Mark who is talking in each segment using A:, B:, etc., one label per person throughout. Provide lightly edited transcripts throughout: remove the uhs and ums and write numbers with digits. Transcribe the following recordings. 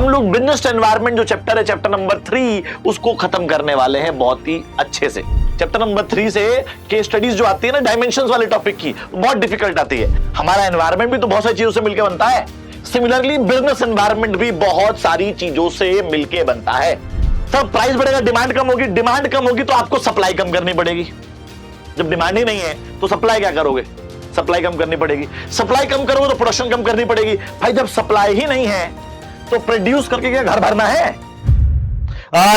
A: हम लोग business environment जो चैप्टर है, चैप्टर नंबर 3, उसको खत्म करने वाले हैं बहुत ही अच्छे से। चैप्टर नंबर 3 से केस स्टडीज जो आती है ना डायमेंशंस वाले टॉपिक की, बहुत डिफिकल्ट आती है। हमारा एनवायरनमेंट भी तो बहुत सारी चीजों से मिलकर बनता है। सिमिलरली बिजनेस एनवायरनमेंट भी बहुत सारी चीजों से मिलकर बनता है। तब प्राइस बढ़ेगा, डिमांड कम होगी, डिमांड कम होगी तो आपको सप्लाई कम करनी पड़ेगी। जब डिमांड ही नहीं है तो सप्लाई क्या करोगे? सप्लाई कम करनी पड़ेगी। सप्लाई कम करोगे तो प्रोडक्शन कम करनी पड़ेगी। भाई जब सप्लाई ही नहीं है तो प्रोड्यूस करके क्या घर भरना है?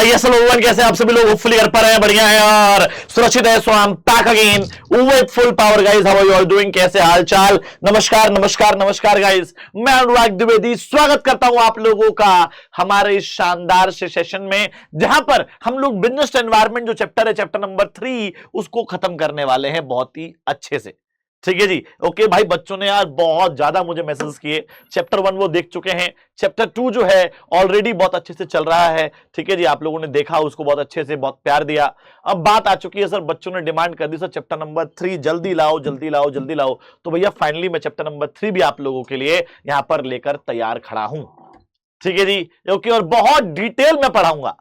A: यस लोगन, कैसे आप सभी लोग होपफुली घर पर हैं, बढ़िया है और सुरक्षित है। So I am back again with full power guys. How are you all doing? कैसे हाल चाल? नमस्कार नमस्कार नमस्कार गाइस, मैं अनुराग द्विवेदी स्वागत करता हूं आप लोगों का हमारे इस शानदार से सेशन में, जहां पर हम लोग बिजनेस एनवायरनमेंट जो चैप्टर है, चैप्टर नंबर 3, उसको खत्म करने वाले हैं बहुत ही अच्छे से। ठीक है जी, ओके भाई। बच्चों ने यार बहुत ज्यादा मुझे मैसेज किए। चैप्टर 1 वो देख चुके हैं, चैप्टर 2 जो है ऑलरेडी बहुत अच्छे से चल रहा है। ठीक है जी, आप लोगों ने देखा उसको बहुत अच्छे से, बहुत प्यार दिया। अब बात आ चुकी है सर, बच्चों ने डिमांड कर दी सर चैप्टर नंबर 3 जल्दी लाओ जल्दी लाओ जल्दी लाओ। तो भैया फाइनली मैं चैप्टर नंबर 3 भी आप लोगों के लिए यहां पर लेकर तैयार खड़ा हूं। ठीक है जी, ओके। और बहुत डिटेल में पढ़ाऊंगा।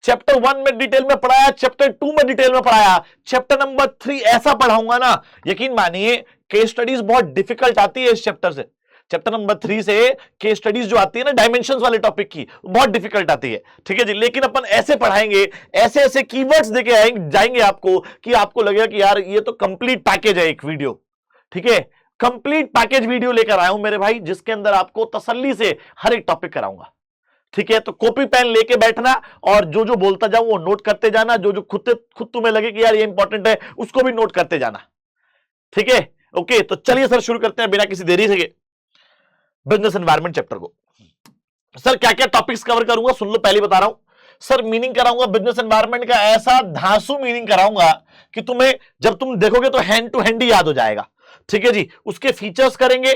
A: चैप्टर 1 में डिटेल में पढ़ाया, चैप्टर 2 में डिटेल में पढ़ाया, चैप्टर नंबर 3 ऐसा पढ़ाऊंगा ना, यकीन मानिए केस स्टडीज बहुत डिफिकल्ट आती है इस चैप्टर से। चैप्टर नंबर 3 से केस स्टडीज जो आती है ना डायमेंशंस वाले टॉपिक की, बहुत डिफिकल्ट आती है। ठीक है जी, लेकिन अपन ऐसे पढ़ाएंगे, ऐसे ऐसे कीवर्ड्स देके जाएंगे आपको कि आपको लगेगा कि यार ये तो कंप्लीट पैकेज है एक वीडियो। ठीक है, कंप्लीट पैकेज वीडियो लेकर आया हूं मेरे भाई, जिसके अंदर आपको तसल्ली से हर एक टॉपिक कराऊंगा। ठीक है, तो कॉपी पेन लेके बैठना और जो जो बोलता जाऊं वो नोट करते जाना। जो जो खुद तुम्हें लगे कि यार ये इंपॉर्टेंट है उसको भी नोट करते जाना। ठीक है, ओके। तो चलिए सर शुरू करते हैं बिना किसी देरी से बिजनेस एनवायरनमेंट चैप्टर को। सर क्या क्या टॉपिक्स कवर करूंगा सुन लो, पहले बता रहा हूं। सर मीनिंग कराऊंगा बिजनेस एनवायरनमेंट का, ऐसा धांसू मीनिंग कराऊंगा कि तुम्हें जब तुम देखोगे तो हैंड टू हैंड ही याद हो जाएगा। ठीक है जी, उसके फीचर्स करेंगे।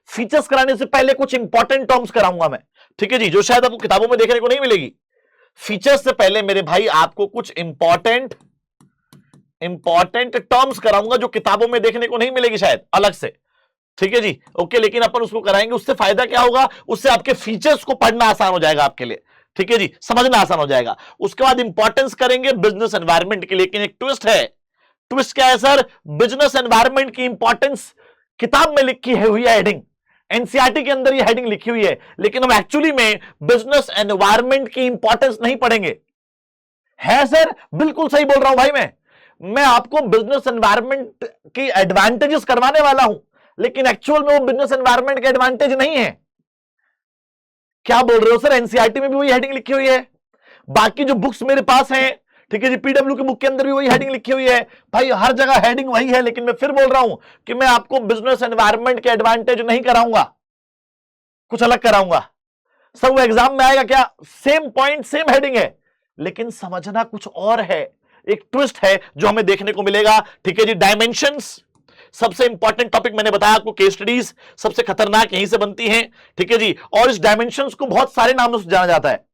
A: फीचर्स कराने से पहले कुछ इंपॉर्टेंट टर्म्स कराऊंगा मैं। ठीक है जी, जो शायद आपको किताबों में देखने को नहीं मिलेगी। फीचर्स से पहले मेरे भाई आपको कुछ इंपॉर्टेंट टर्म्स कराऊंगा जो किताबों में देखने को नहीं मिलेगी शायद अलग से। ठीक है जी, ओके। लेकिन अपन उसको कराएंगे, उससे फायदा क्या होगा? उससे आपके फीचर्स को पढ़ना आसान हो जाएगा आपके लिए। ठीक है जी, समझना आसान हो जाएगा। उसके बाद इंपॉर्टेंस करेंगे बिजनेस एनवायरनमेंट की, लेकिन एक ट्विस्ट है। ट्विस्ट क्या है सर? बिजनेस एनवायरनमेंट की इंपॉर्टेंस किताब में लिखी हुई है, हेडिंग एनसीईआरटी के अंदर ये हेडिंग लिखी हुई है, लेकिन हम एक्चुअली में बिजनेस एनवायरनमेंट की इंपॉर्टेंस नहीं पढ़ेंगे। है सर, बिल्कुल सही बोल रहा हूं भाई। मैं आपको बिजनेस एनवायरनमेंट की एडवांटेजेस करवाने वाला हूं, लेकिन एक्चुअल में वो बिजनेस एनवायरनमेंट के एडवांटेज नहीं है। क्या बोल रहे हो सर? एनसीईआरटी में भी वही हेडिंग लिखी हुई है, बाकी जो बुक्स मेरे पास हैं, ठीक है जी, पीडब्ल्यू की बुक के अंदर भी वही हेडिंग लिखी हुई है। भाई हर जगह हेडिंग वही है, लेकिन मैं फिर बोल रहा हूं कि मैं आपको बिजनेस एनवायरनमेंट के एडवांटेज नहीं कराऊंगा, कुछ अलग कराऊंगा। सर वो एग्जाम में आएगा क्या? सेम पॉइंट सेम हेडिंग है, लेकिन समझना कुछ और है। एक ट्विस्ट है जो हमें देखने को मिलेगा। ठीक है जी, डायमेंशंस सबसे इंपॉर्टेंट टॉपिक मैंने बताया आपको, केस स्टडीज सबसे खतरनाक यहीं से बनती हैं। ठीक है जी, और इस डायमेंशंस को बहुत सारे नामों से जाना जाता है।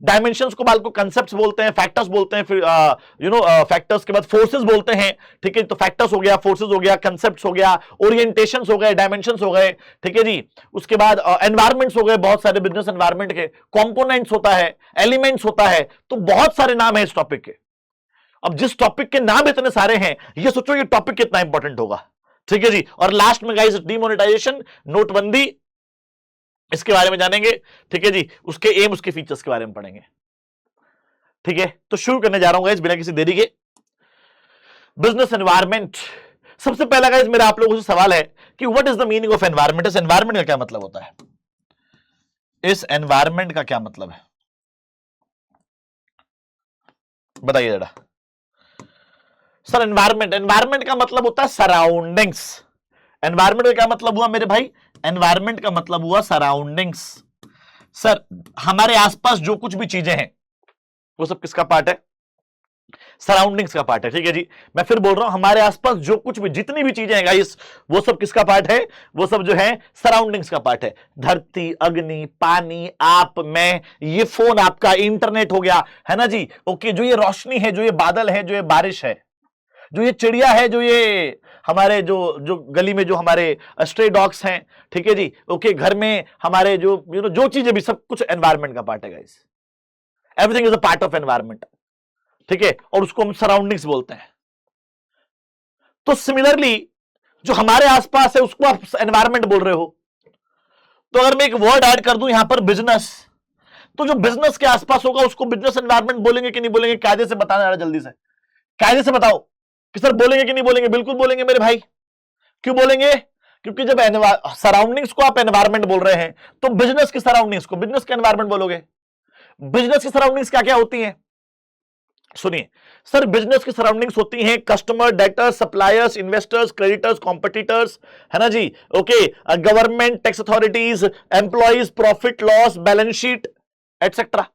A: डायमेंशंस को बाल को कंसेप्ट्स बोलते हैं, फैक्टर्स बोलते हैं, फिर फैक्टर्स के बाद फोर्सेस बोलते हैं। ठीक है, तो फैक्टर्स हो गया, फोर्सेस हो गया, कंसेप्ट्स हो गया, ओरिएंटेशंस हो गए, डायमेंशंस हो गए। ठीक है जी, उसके बाद एनवायरमेंट्स हो गए, बहुत सारे बिजनेस एनवायरमेंट के कंपोनेंट्स होता है, एलिमेंट्स होता है, तो बहुत सारे नाम है इस टॉपिक के। अब जिस टॉपिक के नाम इतने सारे हैं, ये सोचो ये टॉपिक कितना इंपॉर्टेंट होगा। ठीक है जी, और लास्ट में गाइस डीमोनेटाइजेशन, नोटबंदी, इसके बारे में जानेंगे। ठीक है जी, उसके एम, उसके फीचर्स के बारे में पढ़ेंगे। ठीक है, तो शुरू करने जा रहा हूं गाइस बिना किसी देरी के। बिजनेस एनवायरनमेंट, सबसे पहला गाइस मेरा आप लोगों से सवाल है कि what is the meaning of environment? इस एनवायरनमेंट का क्या मतलब होता है? इस एनवायरनमेंट का क्या मतलब है, बताइए जरा। सर एनवायरनमेंट का मतलब होता है सराउंडिंग्स। एनवायरनमेंट का क्या मतलब हुआ मेरे भाई? एनवायरनमेंट का मतलब हुआ सराउंडिंग्स। सर हमारे आसपास जो कुछ भी चीजें हैं वो सब किसका पार्ट है? सराउंडिंग्स का पार्ट है। ठीक है जी, मैं फिर बोल रहा हूं, हमारे आसपास जो कुछ भी जितनी भी चीजें हैं गाइस, वो सब किसका पार्ट है? वो सब जो है सराउंडिंग्स का पार्ट है। धरती, अग्नि, पानी, आप, मैं, ये फोन आपका, इंटरनेट हो गया, है ना जी, ओके। जो ये रोशनी है, जो ये बादल है, जो ये बारिश है, जो ये चिड़िया है, जो ये हमारे जो जो गली में जो हमारे स्ट्रे डॉग्स हैं, ठीक है जी, ओके, घर में हमारे जो जो चीजें भी, सब कुछ एनवायरमेंट का पार्ट है guys. Everything is a part of environment, ठीक है, और उसको हम सराउंडिंग्स बोलते हैं। तो सिमिलरली जो हमारे आसपास है उसको आप एनवायरमेंट बोल रहे हो। तो अगर मैं एक वर्ड ऐड कर दूं यहां पर बिजनेस, तो जो बिजनेस के आसपास होगा उसको बिजनेस एनवायरमेंट बोलेंगे कि नहीं बोलेंगे? कायदे से बताना जरा जल्दी से, कायदे से बताओ कि सर बोलेंगे कि नहीं बोलेंगे? बिल्कुल बोलेंगे मेरे भाई। क्यों बोलेंगे? क्योंकि जब सराउंडिंग्स को आप एनवायरमेंट बोल रहे हैं तो बिजनेस की सराउंडिंग्स को बिजनेस के एनवायरमेंट बोलोगे। बिजनेस की सराउंडिंग्स क्या क्या होती हैं? सुनिए सर, बिजनेस की सराउंडिंग्स होती हैं customer, debtors, suppliers, investors, creditors, competitors, है ना जी, okay, government, tax authorities, employees, profit loss, balance sheet etcetera.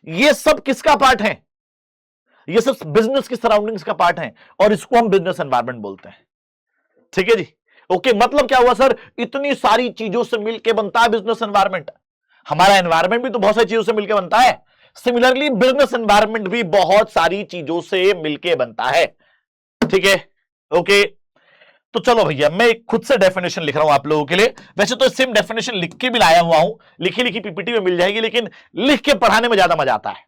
A: ये सब किसका पार्ट है? ये सब बिजनेस की सराउंडिंग्स का पार्ट है और इसको हम बिजनेस एनवायरनमेंट बोलते हैं। ठीक है जी, ओके, मतलब क्या हुआ सर? इतनी सारी चीजों से मिलकर बनता है बिजनेस एनवायरनमेंट। हमारा एनवायरनमेंट भी तो बहुत सारी चीजों से मिलकर बनता है। सिमिलरली बिजनेस एनवायरनमेंट भी बहुत सारी चीजों से मिलकर बनता है। ठीक है, ओके, तो चलो भैया, मैं खुद से डेफिनेशन लिख रहा हूं आप लोगों के लिए। वैसे तो सेम डेफिनेशन लिख के भी लाया हुआ हूं, लिखी लिखी पीपीटी में मिल जाएगी, लेकिन लिख के पढ़ाने में ज्यादा मजा आता है।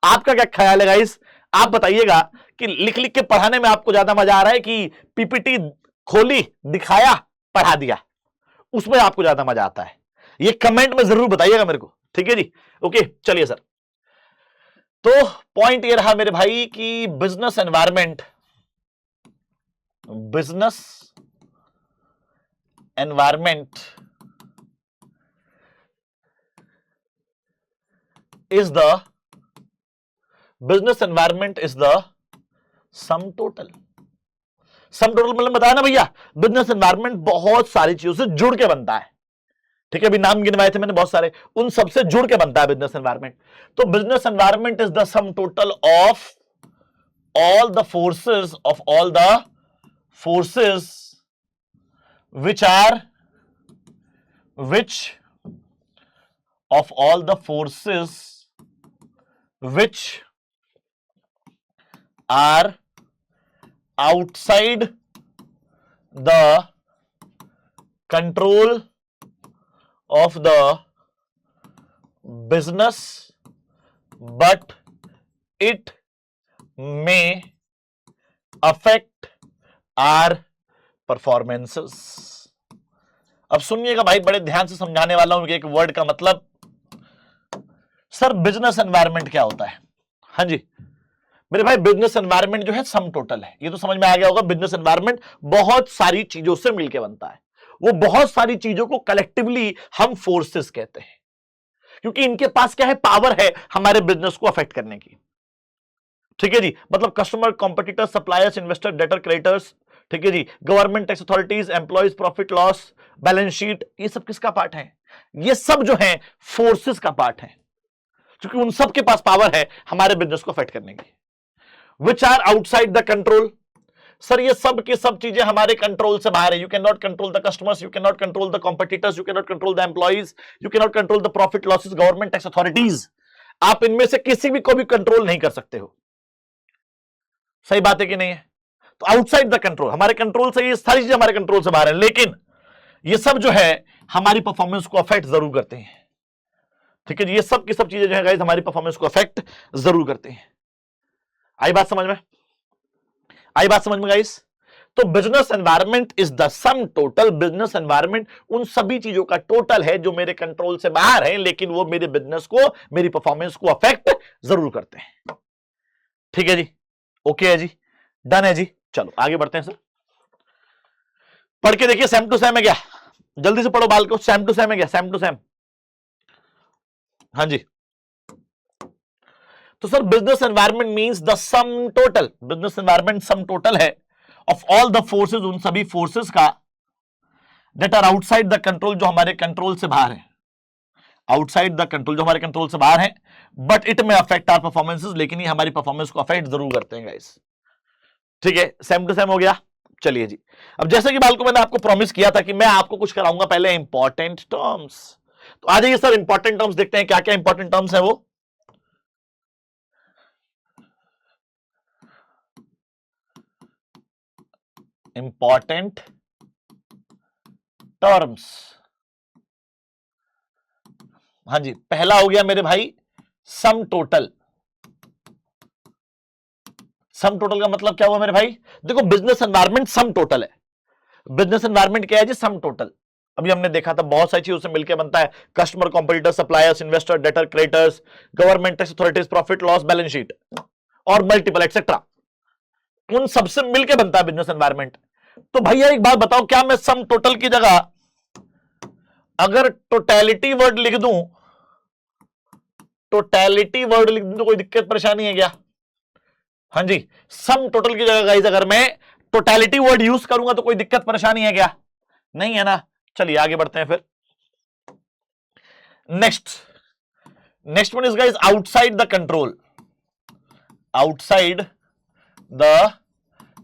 A: आपका क्या ख्याल है गाइस? आप बताइएगा कि लिख लिख के पढ़ाने में आपको ज्यादा मजा आ रहा है कि पीपीटी खोली, दिखाया, पढ़ा दिया, उसमें आपको ज्यादा मजा आता है? ये कमेंट में जरूर बताइएगा मेरे को। ठीक है जी, ओके, चलिए सर। तो पॉइंट ये रहा मेरे भाई कि business environment is the business environment is the sum total। Sum total मतलब बताया ना भैया, बिजनेस एनवायरनमेंट बहुत सारी चीजों से जुड़ के बनता है। ठीक है, अभी नाम गिनवाए थे मैंने बहुत सारे, उन सबसे जुड़ के बनता है बिजनेस एनवायरनमेंट। तो business environment is the sum total of all the forces which are outside the control of the business, but it may affect our performances। अब सुनिएगा भाई, बड़े ध्यान से समझाने वाला हूं एक वर्ड का मतलब। सर बिजनेस एनवायरनमेंट क्या होता है? हाँ जी मेरे भाई, बिजनेस एनवायरनमेंट जो है सम टोटल है। ये तो समझ में आ गया होगा। बिजनेस एनवायरनमेंट बहुत सारी चीजों से मिलकर बनता है। वो बहुत सारी चीजों को कलेक्टिवली हम फोर्सेस कहते हैं, क्योंकि इनके पास क्या है? पावर है हमारे बिजनेस को अफेक्ट करने की। ठीक है जी, मतलब customer, competitors, suppliers, investor, debtor, creditors, ठीक है जी, government, tax authorities, employees, profit loss, balance sheet, ये सब किसका पार्ट है? ये सब जो है फोर्सेस का पार्ट है, क्योंकि उन सब के पास पावर है हमारे बिजनेस को अफेक्ट करने की। Which are outside the control. Sir ये सब की सब चीजें हमारे कंट्रोल से बाहर है। You can not control the customers, you can not control the competitors, you can not control the employees, you can not control the profit losses, government, tax authorities. आप इनमें से किसी भी को भी कंट्रोल नहीं कर सकते हो। सही बात है कि नहीं है? तो आउटसाइड द कंट्रोल, हमारे कंट्रोल से, ये सारी चीजें हमारे कंट्रोल से बाहर है, लेकिन ये सब जो है हमारी परफॉर्मेंस को अफेक्ट जरूर करते हैं। ठीक है जी, ये सब की सब चीजें जो है गाइस हमारी परफॉर्मेंस को अफेक्ट जरूर करते हैं। आई बात समझ में? आई बात समझ में गाइस? तो business environment is the sum total. Business environment उन सभी चीजों का टोटल है जो मेरे कंट्रोल से बाहर है, लेकिन वो मेरे बिजनेस को, मेरी परफॉर्मेंस को अफेक्ट जरूर करते हैं। ठीक है जी, ओके है जी, डन है जी। चलो आगे बढ़ते हैं सर। पढ़ के देखिए, सेम टू सेम है क्या? जल्दी से पढ़ो बाल को, सेम टू सेम है क्या? सेम टू सेम, हाँ जी। तो sir business environment means the sum total. Business environment sum total है ऑफ ऑल द फोर्सेस, उन सभी फोर्सेस का, that are outside the control, जो हमारे कंट्रोल से बाहर है। आउटसाइड द कंट्रोल, जो हमारे कंट्रोल से बाहर है, बट इट में अफेक्ट आवर परफॉर्मेंसेस, लेकिन ये हमारी परफॉर्मेंस को अफेक्ट जरूर करते हैं गाइस। ठीक है, सेम टू सेम हो गया। चलिए जी, अब जैसे कि बाल को मैंने आपको प्रॉमिस किया था कि मैं आपको कुछ कराऊंगा पहले इंपॉर्टेंट टर्म्स। तो आ जाइए सर, इंपॉर्टेंट टर्म्स देखते हैं क्या क्या इंपॉर्टेंट टर्म्स है वो। Important terms. हाँ जी, पहला हो गया मेरे भाई सम टोटल। सम टोटल का मतलब क्या हुआ मेरे भाई? देखो बिजनेस एनवायरनमेंट सम टोटल है। बिजनेस एनवायरनमेंट क्या है जी? Sum total. अभी हमने देखा था बहुत सारी चीजों से मिलकर बनता है, customer, competitor, suppliers, investor, debtor, creditors, government, tax authorities, profit loss, balance sheet और मल्टीपल एक्सेट्रा। उन सबसे मिलकर बनता है बिजनेस एनवायरनमेंट। तो भैया एक बात बताओ, क्या मैं सम टोटल की जगह अगर टोटैलिटी वर्ड लिख दूं, टोटैलिटी वर्ड लिख दूं तो कोई दिक्कत परेशानी है क्या? हाँ जी, सम टोटल की जगह गाइस अगर मैं टोटैलिटी वर्ड यूज करूंगा तो कोई दिक्कत परेशानी है क्या? नहीं है ना। चलिए आगे बढ़ते हैं फिर। Next one is guys outside the control. Outside the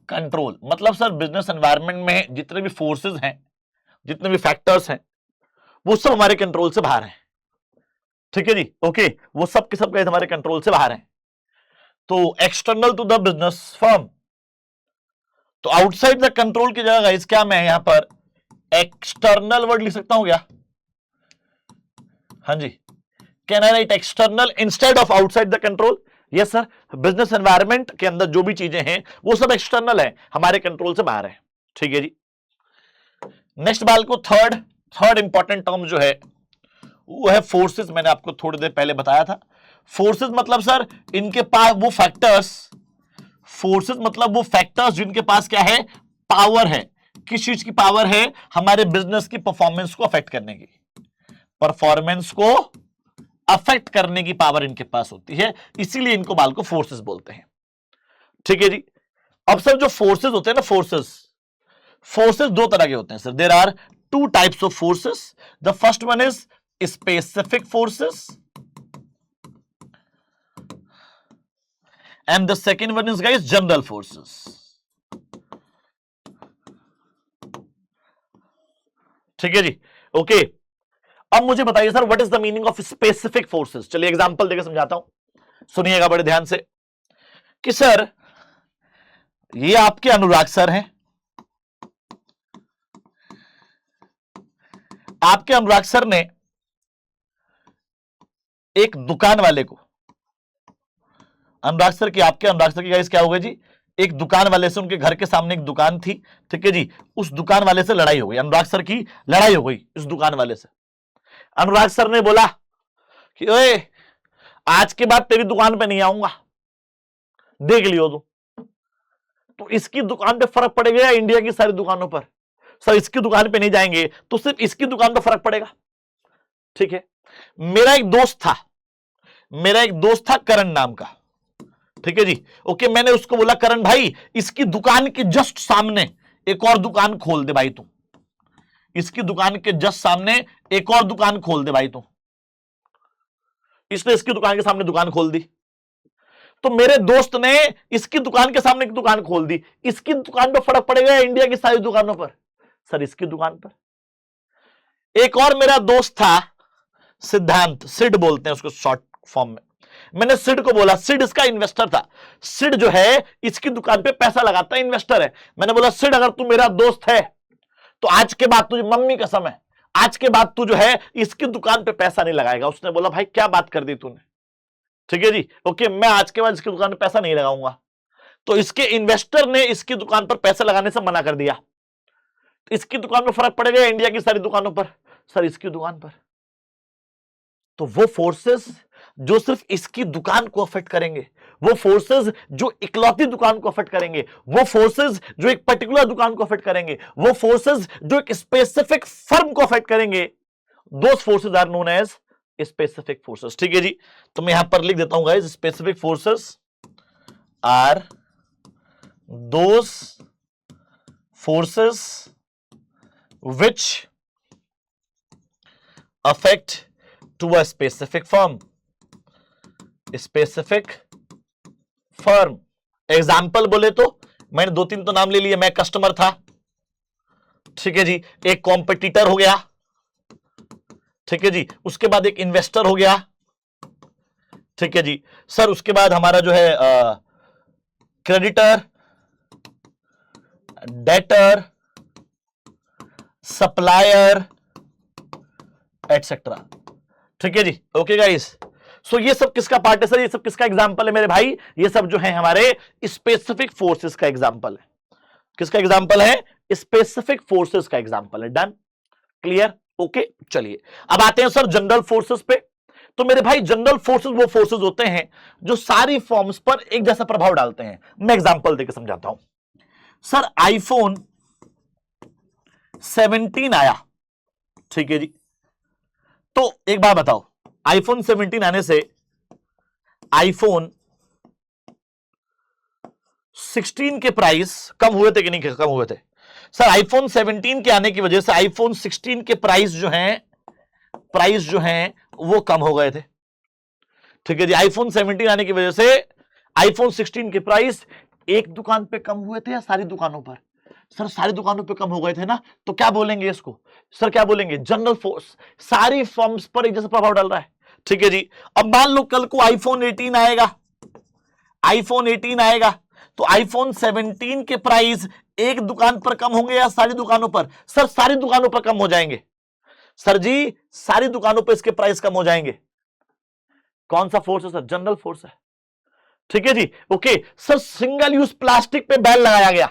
A: control मतलब सर बिजनेस एनवायरनमेंट में जितने भी फोर्सेस हैं, जितने भी फैक्टर्स हैं, वो सब हमारे कंट्रोल से बाहर हैं। ठीक है जी, ओके, वो सब के सब गाइस हमारे कंट्रोल से बाहर हैं। तो external to the business firm, तो आउटसाइड द कंट्रोल की जगह गाइस क्या मैं यहां पर एक्सटर्नल वर्ड लिख सकता हूं क्या? हाँ जी, can I write external instead of outside the control? Yes sir, business environment के अंदर जो भी चीजें हैं वो सब एक्सटर्नल है, हमारे कंट्रोल से बाहर है। ठीक है जी। नेक्स्ट बाल को थर्ड इंपॉर्टेंट टर्म जो है वो है फोर्सेस। मैंने आपको थोड़ी देर पहले बताया था। फोर्सेस मतलब सर इनके पास वो फैक्टर्स, फोर्सेस मतलब वो फैक्टर्स जिनके पास क्या है? पावर है। किस चीज की पावर है? हमारे बिजनेस की परफॉर्मेंस को अफेक्ट करने की, परफॉर्मेंस को अफेक्ट करने की पावर इनके पास होती है, इसीलिए इनको बाल को फोर्सेस बोलते हैं। ठीक है जी। अब सर जो फोर्सेस होते हैं ना, फोर्सेस दो तरह के होते हैं sir. There are two types of forces. The first one is specific forces and the second one is guys general forces. ठीक है जी, ओके। अब मुझे बताइए sir what is the meaning of specific forces. चलिए एग्जांपल देकर समझाता हूं, सुनिएगा बड़े ध्यान से। कि सर ये आपके अनुराग सर हैं, आपके अनुराग सर ने एक दुकान वाले को, अनुराग सर की, आपके अनुराग सर की गाइस क्या होगा जी? एक दुकान वाले से, उनके घर के सामने एक दुकान थी, ठीक है जी, उस दुकान वाले से लड़ाई हो गई, अनुराग सर की लड़ाई हो गई इस दुकान वाले से। अनुराग सर ने बोला कि ओए आज के बाद तेरी दुकान पे नहीं आऊंगा, देख लियो तू। तो इसकी दुकान पे फर्क पड़ेगा या इंडिया की सारी दुकानों पर? सर इसकी दुकान पे नहीं जाएंगे तो सिर्फ इसकी दुकान पे फर्क पड़ेगा। ठीक है। मेरा एक दोस्त था करण नाम का, ठीक है जी, ओके। मैंने उसको बोला करण भाई इसकी दुकान के जस्ट सामने एक और दुकान खोल दे भाई तू, इसकी दुकान के जस्ट सामने एक और दुकान खोल दे भाई तू। इसने इसकी दुकान के सामने दुकान खोल दी, तो मेरे दोस्त ने इसकी दुकान के सामने एक दुकान खोल दी। इसकी दुकान पर फर्क पड़ेगा या इंडिया की सारी दुकानों पर? सर इसकी दुकान पर। एक और मेरा दोस्त था सिद्धांत, सिड बोलते हैं उसको शॉर्ट फॉर्म में। मैंने सिड को बोला, सिड इसका इन्वेस्टर था, सिड जो है इसकी दुकान पे पैसा लगाता है, इन्वेस्टर है। मैंने बोला सिड अगर तू मेरा दोस्त है तो आज के बाद तुझे, मम्मी कसम है, आज के बाद तू जो है इसकी दुकान पे पैसा नहीं लगाएगा। उसने बोला भाई क्या बात कर दी तूने? ठीक है जी, ओके, मैं आज के बाद इसकी दुकान पे पैसा नहीं लगाऊंगा। तो इसके इन्वेस्टर ने इसकी दुकान पर पैसा लगाने से मना कर दिया। तो इसकी दुकान पर फर्क पड़ेगा इंडिया की सारी दुकानों पर? सर इसकी दुकान पर। तो वो फोर्सेस जो सिर्फ इसकी दुकान को अफेक्ट करेंगे, वो फोर्सेस जो इकलौती दुकान को अफेक्ट करेंगे, वो फोर्सेस जो एक पर्टिकुलर दुकान को अफेक्ट करेंगे, वो फोर्सेस जो एक स्पेसिफिक फर्म को अफेक्ट करेंगे, those forces are known as specific forces. ठीक है जी, तो मैं यहां पर लिख देता हूं guys, specific forces are those forces which affect to a specific firm, example बोले तो मैंने दो तीन तो नाम ले लिए। मैं कस्टमर था, ठीक है जी, एक कॉम्पिटिटर हो गया, ठीक है जी, उसके बाद एक इन्वेस्टर हो गया, ठीक है जी सर, उसके बाद हमारा जो है क्रेडिटर, डेटर, सप्लायर एटसेट्रा। ठीक है जी, ओके गाइस। सो ये सब किसका पार्ट है सर? ये सब किसका एग्जांपल है मेरे भाई? ये सब जो है हमारे स्पेसिफिक फोर्सेस का एग्जांपल है। किसका एग्जांपल है? स्पेसिफिक फोर्सेस का एग्जांपल है। Done, clear, okay. चलिए अब आते हैं सर जनरल फोर्सेस पे। तो मेरे भाई जनरल फोर्सेस वो फोर्सेस होते हैं जो सारी फॉर्म्स पर एक जैसा प्रभाव डालते हैं। मैं एग्जांपल देकर समझाता हूं सर। आईफोन 17 आया, ठीक है जी। तो एक बात बताओ, आईफोन 17 आने से आईफोन 16 के प्राइस कम हुए थे कि नहीं कम हुए थे? सर आईफोन 17 के आने की वजह से आईफोन 16 के प्राइस जो हैं वो कम हो गए थे। ठीक है जी, आईफोन 17 आने की वजह से आईफोन 16 के प्राइस एक दुकान पे कम हुए थे या सारी दुकानों पर? सर सारी दुकानों पे कम हो गए थे ना, तो क्या बोलेंगे इसको? सर क्या बोलेंगे? जनरल फोर्स, सारी फर्म्स पर एक जैसा प्रभाव डाल रहा है। ठीक है जी। अब मान लो कल को आईफोन 18 आएगा, आईफोन 18 आएगा, तो आईफोन 17 के प्राइस एक दुकान पर कम होंगे या सारी दुकानों पर? सर सारी दुकानों पर कम हो जाएंगे। सर जी सारी दुकानों पर इसके प्राइस कम हो जाएंगे। कौन सा फोर्स है सर? जनरल फोर्स है। ठीक है जी, okay. Sir single use plastic पे बैन लगाया गया,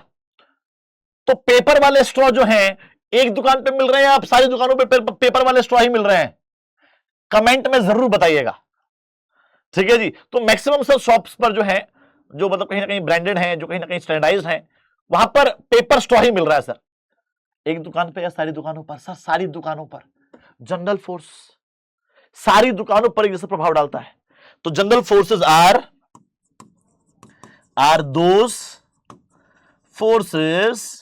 A: तो पेपर वाले स्ट्रॉ जो हैं एक दुकान पे मिल रहे हैं, आप सारी दुकानों पे पेपर वाले स्ट्रॉ ही मिल रहे हैं? कमेंट में जरूर बताइएगा। ठीक है जी। तो मैक्सिमम सर शॉप्स पर जो है, जो मतलब कहीं ना कहीं ब्रांडेड हैं, जो कहीं ना कहीं स्टैंडर्डाइज्ड हैं, वहां पर पेपर स्ट्रॉ ही मिल रहा है सर। एक दुकान पे या सारी दुकानों पर? सर सारी दुकानों पर। जनरल फोर्स सारी दुकानों पर एक जैसा प्रभाव डालता है। तो general forces are those forces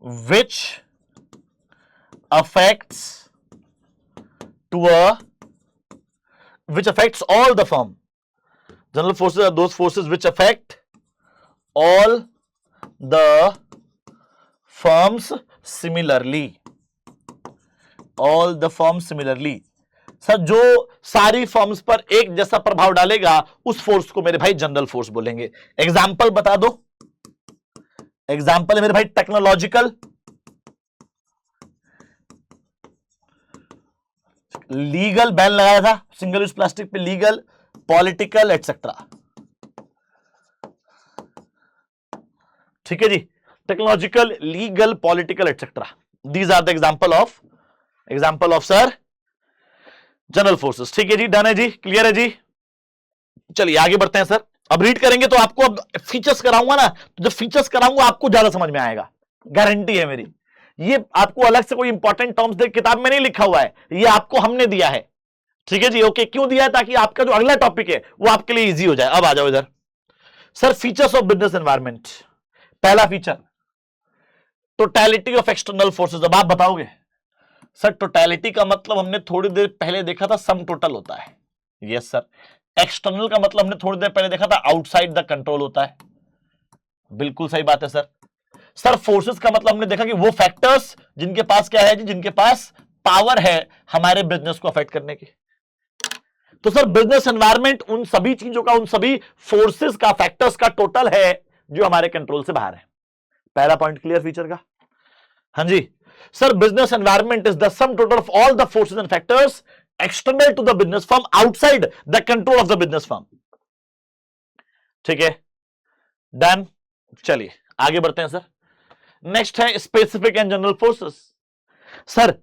A: which affects all the firm. General forces are those forces which affect all the firms similarly. All the firms similarly. Sir जो सारी फर्म्स पर एक जैसा प्रभाव डालेगा उस फोर्स को मेरे भाई जनरल फोर्स बोलेंगे। एग्जाम्पल बता दो। एग्जाम्पल है मेरे भाई टेक्नोलॉजिकल, लीगल बैन लगाया था सिंगल यूज प्लास्टिक पे, लीगल, पॉलिटिकल एटसेट्रा। ठीक है जी, technological, legal, political etcetera, these are the example of sir general forces. ठीक है जी, डन है जी, क्लियर है जी। चलिए आगे बढ़ते हैं सर। अब रीड करेंगे तो आपको, अब फीचर्स कराऊंगा ना, तो जब फीचर्स कराऊंगा आपको ज्यादा समझ में आएगा, गारंटी है मेरी। ये आपको अलग से कोई इंपॉर्टेंट टर्म्स दे किताब में नहीं लिखा हुआ है, ये आपको हमने दिया है। ठीक है जी, ओके। क्यों दिया है? ताकि आपका जो अगला टॉपिक है वो आपके लिए इजी हो जाए। अब आ जाओ इधर। Sir features of business environment. पहला feature, totality of external forces. अब आप बताओगे सर टोटलिटी का मतलब हमने थोड़ी देर पहले देखा था सम टोटल होता है। Yes sir. एक्सटर्नल का मतलब हमने थोड़ी देर पहले देखा था आउटसाइड द कंट्रोल होता है। बिल्कुल सही बात है सर। सर फोर्सेस का मतलब हमने देखा कि वो फैक्टर्स जिनके पास क्या है जी, जिनके पास पावर है हमारे बिजनेस को अफेक्ट करने की। तो सर बिजनेस एनवायरनमेंट उन सभी चीजों का, उन सभी फोर्सेस का, फैक्टर्स का टोटल है जो हमारे कंट्रोल से बाहर है। पहला पॉइंट क्लियर फीचर का। हाँ जी sir, business environment is the sum total of all the forces and factors external to the business firm outside the control of the business firm. ठीक है, डन। चलिए आगे बढ़ते हैं सर। नेक्स्ट है specific and general forces. Sir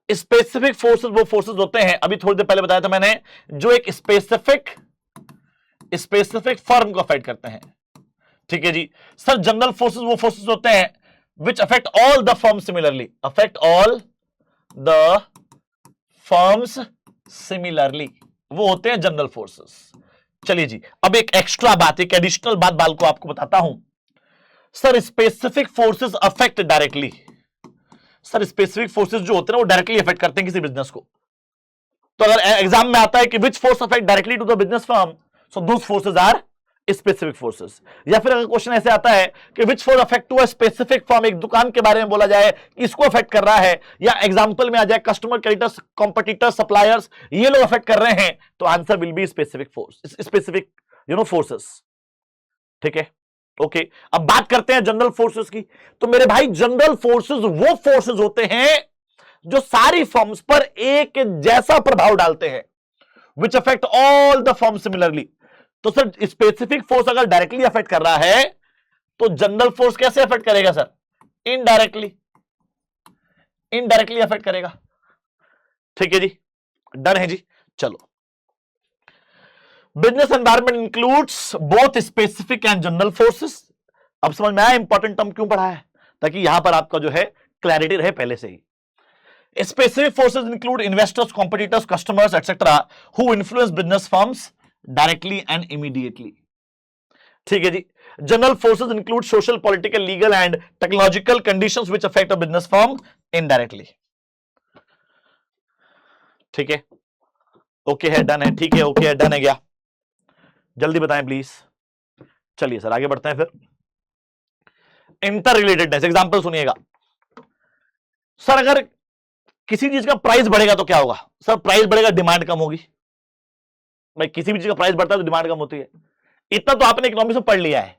A: specific forces वो forces होते हैं, अभी थोड़ी देर पहले बताया था मैंने, जो एक स्पेसिफिक फर्म को अफेक्ट करते हैं। ठीक है जी। सर जनरल फोर्सेस वो फोर्सेस होते हैं which affect all the firms similarly. Affect all the firms similarly. वो होते हैं जनरल फोर्सेस। चलिए जी, अब एक एक्स्ट्रा बात, एक एडिशनल बात बाल को आपको बताता हूं। Sir specific forces affect directly. Sir specific forces जो होते हैं वो डायरेक्टली अफेक्ट करते हैं किसी बिजनेस को। तो अगर एग्जाम में आता है कि which force affect directly to the business firm, so those forces are specific forces. या फिर अगर क्वेश्चन ऐसे आता है कि which force affect to a specific firm, एक दुकान के बारे में बोला जाए कि इसको अफेक्ट कर रहा है, या एग्जांपल में आ जाए कस्टमर, क्रेडिटर्स, कॉम्पिटिटर्स, सप्लायर्स, ये लोग अफेक्ट कर रहे हैं, तो answer will be specific force, specific forces. ठीक है, ओके अब बात करते हैं जनरल फोर्सेस की। तो मेरे भाई जनरल फोर्सेस वो फोर्सेस होते हैं जो सारी फॉर्म्स पर एक जैसा प्रभाव डालते हैं, which affect all the form similarly. तो सर स्पेसिफिक फोर्स अगर डायरेक्टली अफेक्ट कर रहा है तो जनरल फोर्स कैसे अफेक्ट करेगा सर? इनडायरेक्टली, इनडायरेक्टली अफेक्ट करेगा। ठीक है जी, डन है जी। चलो, business environment includes both specific and general forces. अब समझ में आया इंपॉर्टेंट टर्म क्यों पढ़ा है, ताकि यहां पर आपका जो है क्लैरिटी रहे पहले से ही। Specific forces include investors, competitors, customers etcetera who influence business firms directly and immediately. ठीक है जी। General forces include social, political, legal and technological conditions which affect a business firm indirectly. ठीक है, ओके है, डन है, ठीक है, okay है, डन है, क्या जल्दी बताएं प्लीज। चलिए सर आगे बढ़ते हैं फिर। इंटर रिलेटेडनेस, एग्जांपल सुनिएगा। सर अगर किसी चीज का प्राइस बढ़ेगा तो क्या होगा? सर प्राइस बढ़ेगा, डिमांड कम होगी। भाई किसी भी चीज का प्राइस बढ़ता है तो डिमांड कम होती है, इतना तो आपने इकोनॉमिक्स में पढ़ लिया है।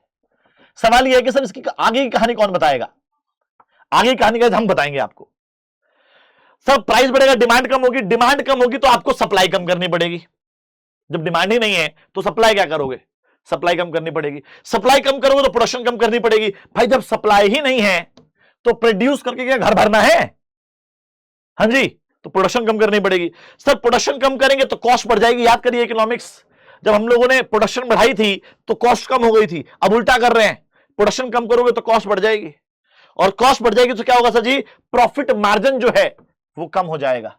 A: सवाल यह है कि सर इसकी आगे की कहानी कौन बताएगा? आगे की कहानी का हम बताएंगे आपको। सर प्राइस बढ़ेगा, डिमांड कम होगी, डिमांड कम होगी तो आपको सप्लाई कम करनी पड़ेगी। जब डिमांड ही नहीं है तो सप्लाई क्या करोगे? सप्लाई कम करनी पड़ेगी। सप्लाई कम करोगे तो प्रोडक्शन कम करनी पड़ेगी। भाई जब सप्लाई ही नहीं है तो प्रोड्यूस करके क्या घर भरना है? हाँ जी, तो प्रोडक्शन कम करनी पड़ेगी। सर प्रोडक्शन कम करेंगे तो कॉस्ट बढ़ जाएगी। याद करिए इकोनॉमिक्स, जब हम लोगों ने प्रोडक्शन बढ़ाई थी तो कॉस्ट कम हो गई थी। अब उल्टा कर रहे हैं, प्रोडक्शन कम करोगे तो कॉस्ट बढ़ जाएगी, और कॉस्ट बढ़ जाएगी तो क्या होगा सर जी? प्रॉफिट मार्जिन जो है वो कम हो जाएगा।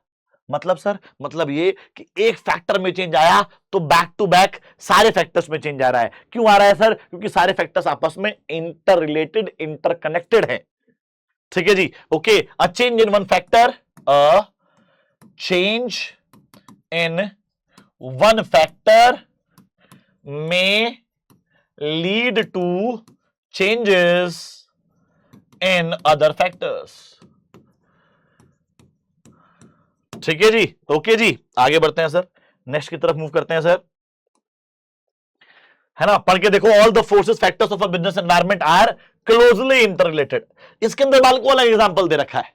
A: मतलब सर, मतलब ये कि एक फैक्टर में चेंज आया तो बैक टू बैक सारे फैक्टर्स में चेंज आ रहा है। क्यों आ रहा है सर? क्योंकि सारे फैक्टर्स आपस में इंटर रिलेटेड, इंटरकनेक्टेड है। ठीक है जी, okay. A change in one factor, a change in one factor may lead to changes in other factors। ठीक है जी, ओके जी, आगे बढ़ते हैं सर, नेक्स्ट की तरफ मूव करते हैं सर, है ना। पढ़ के देखो, all the forces factors of a business environment are closely interrelated. इसके अंदर बाल को अलग एग्जांपल दे रखा है।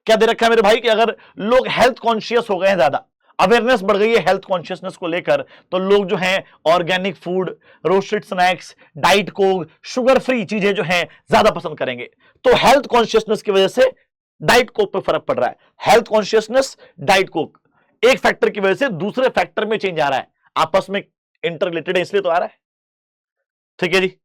A: क्या दे रखा है मेरे भाई कि अगर लोग हेल्थ कॉन्शियस हो गए हैं, ज्यादा अवेयरनेस बढ़ गई है हेल्थ कॉन्शियसनेस को लेकर, तो लोग जो हैं organic food, roasted snacks, diet Coke, sugar free चीजें जो हैं ज्यादा पसंद करेंगे। तो हेल्थ कॉन्शियसनेस की वजह से डाइट कोक पे फर्क पड़ रहा है। हेल्थ कॉन्शियसनेस, डाइट कोक, एक फैक्टर की वजह से दूसरे फैक्टर में चेंज आ रहा है, आपस में इंटर रिलेटेड है इसलिए तो आ रहा है। ठीक है जी,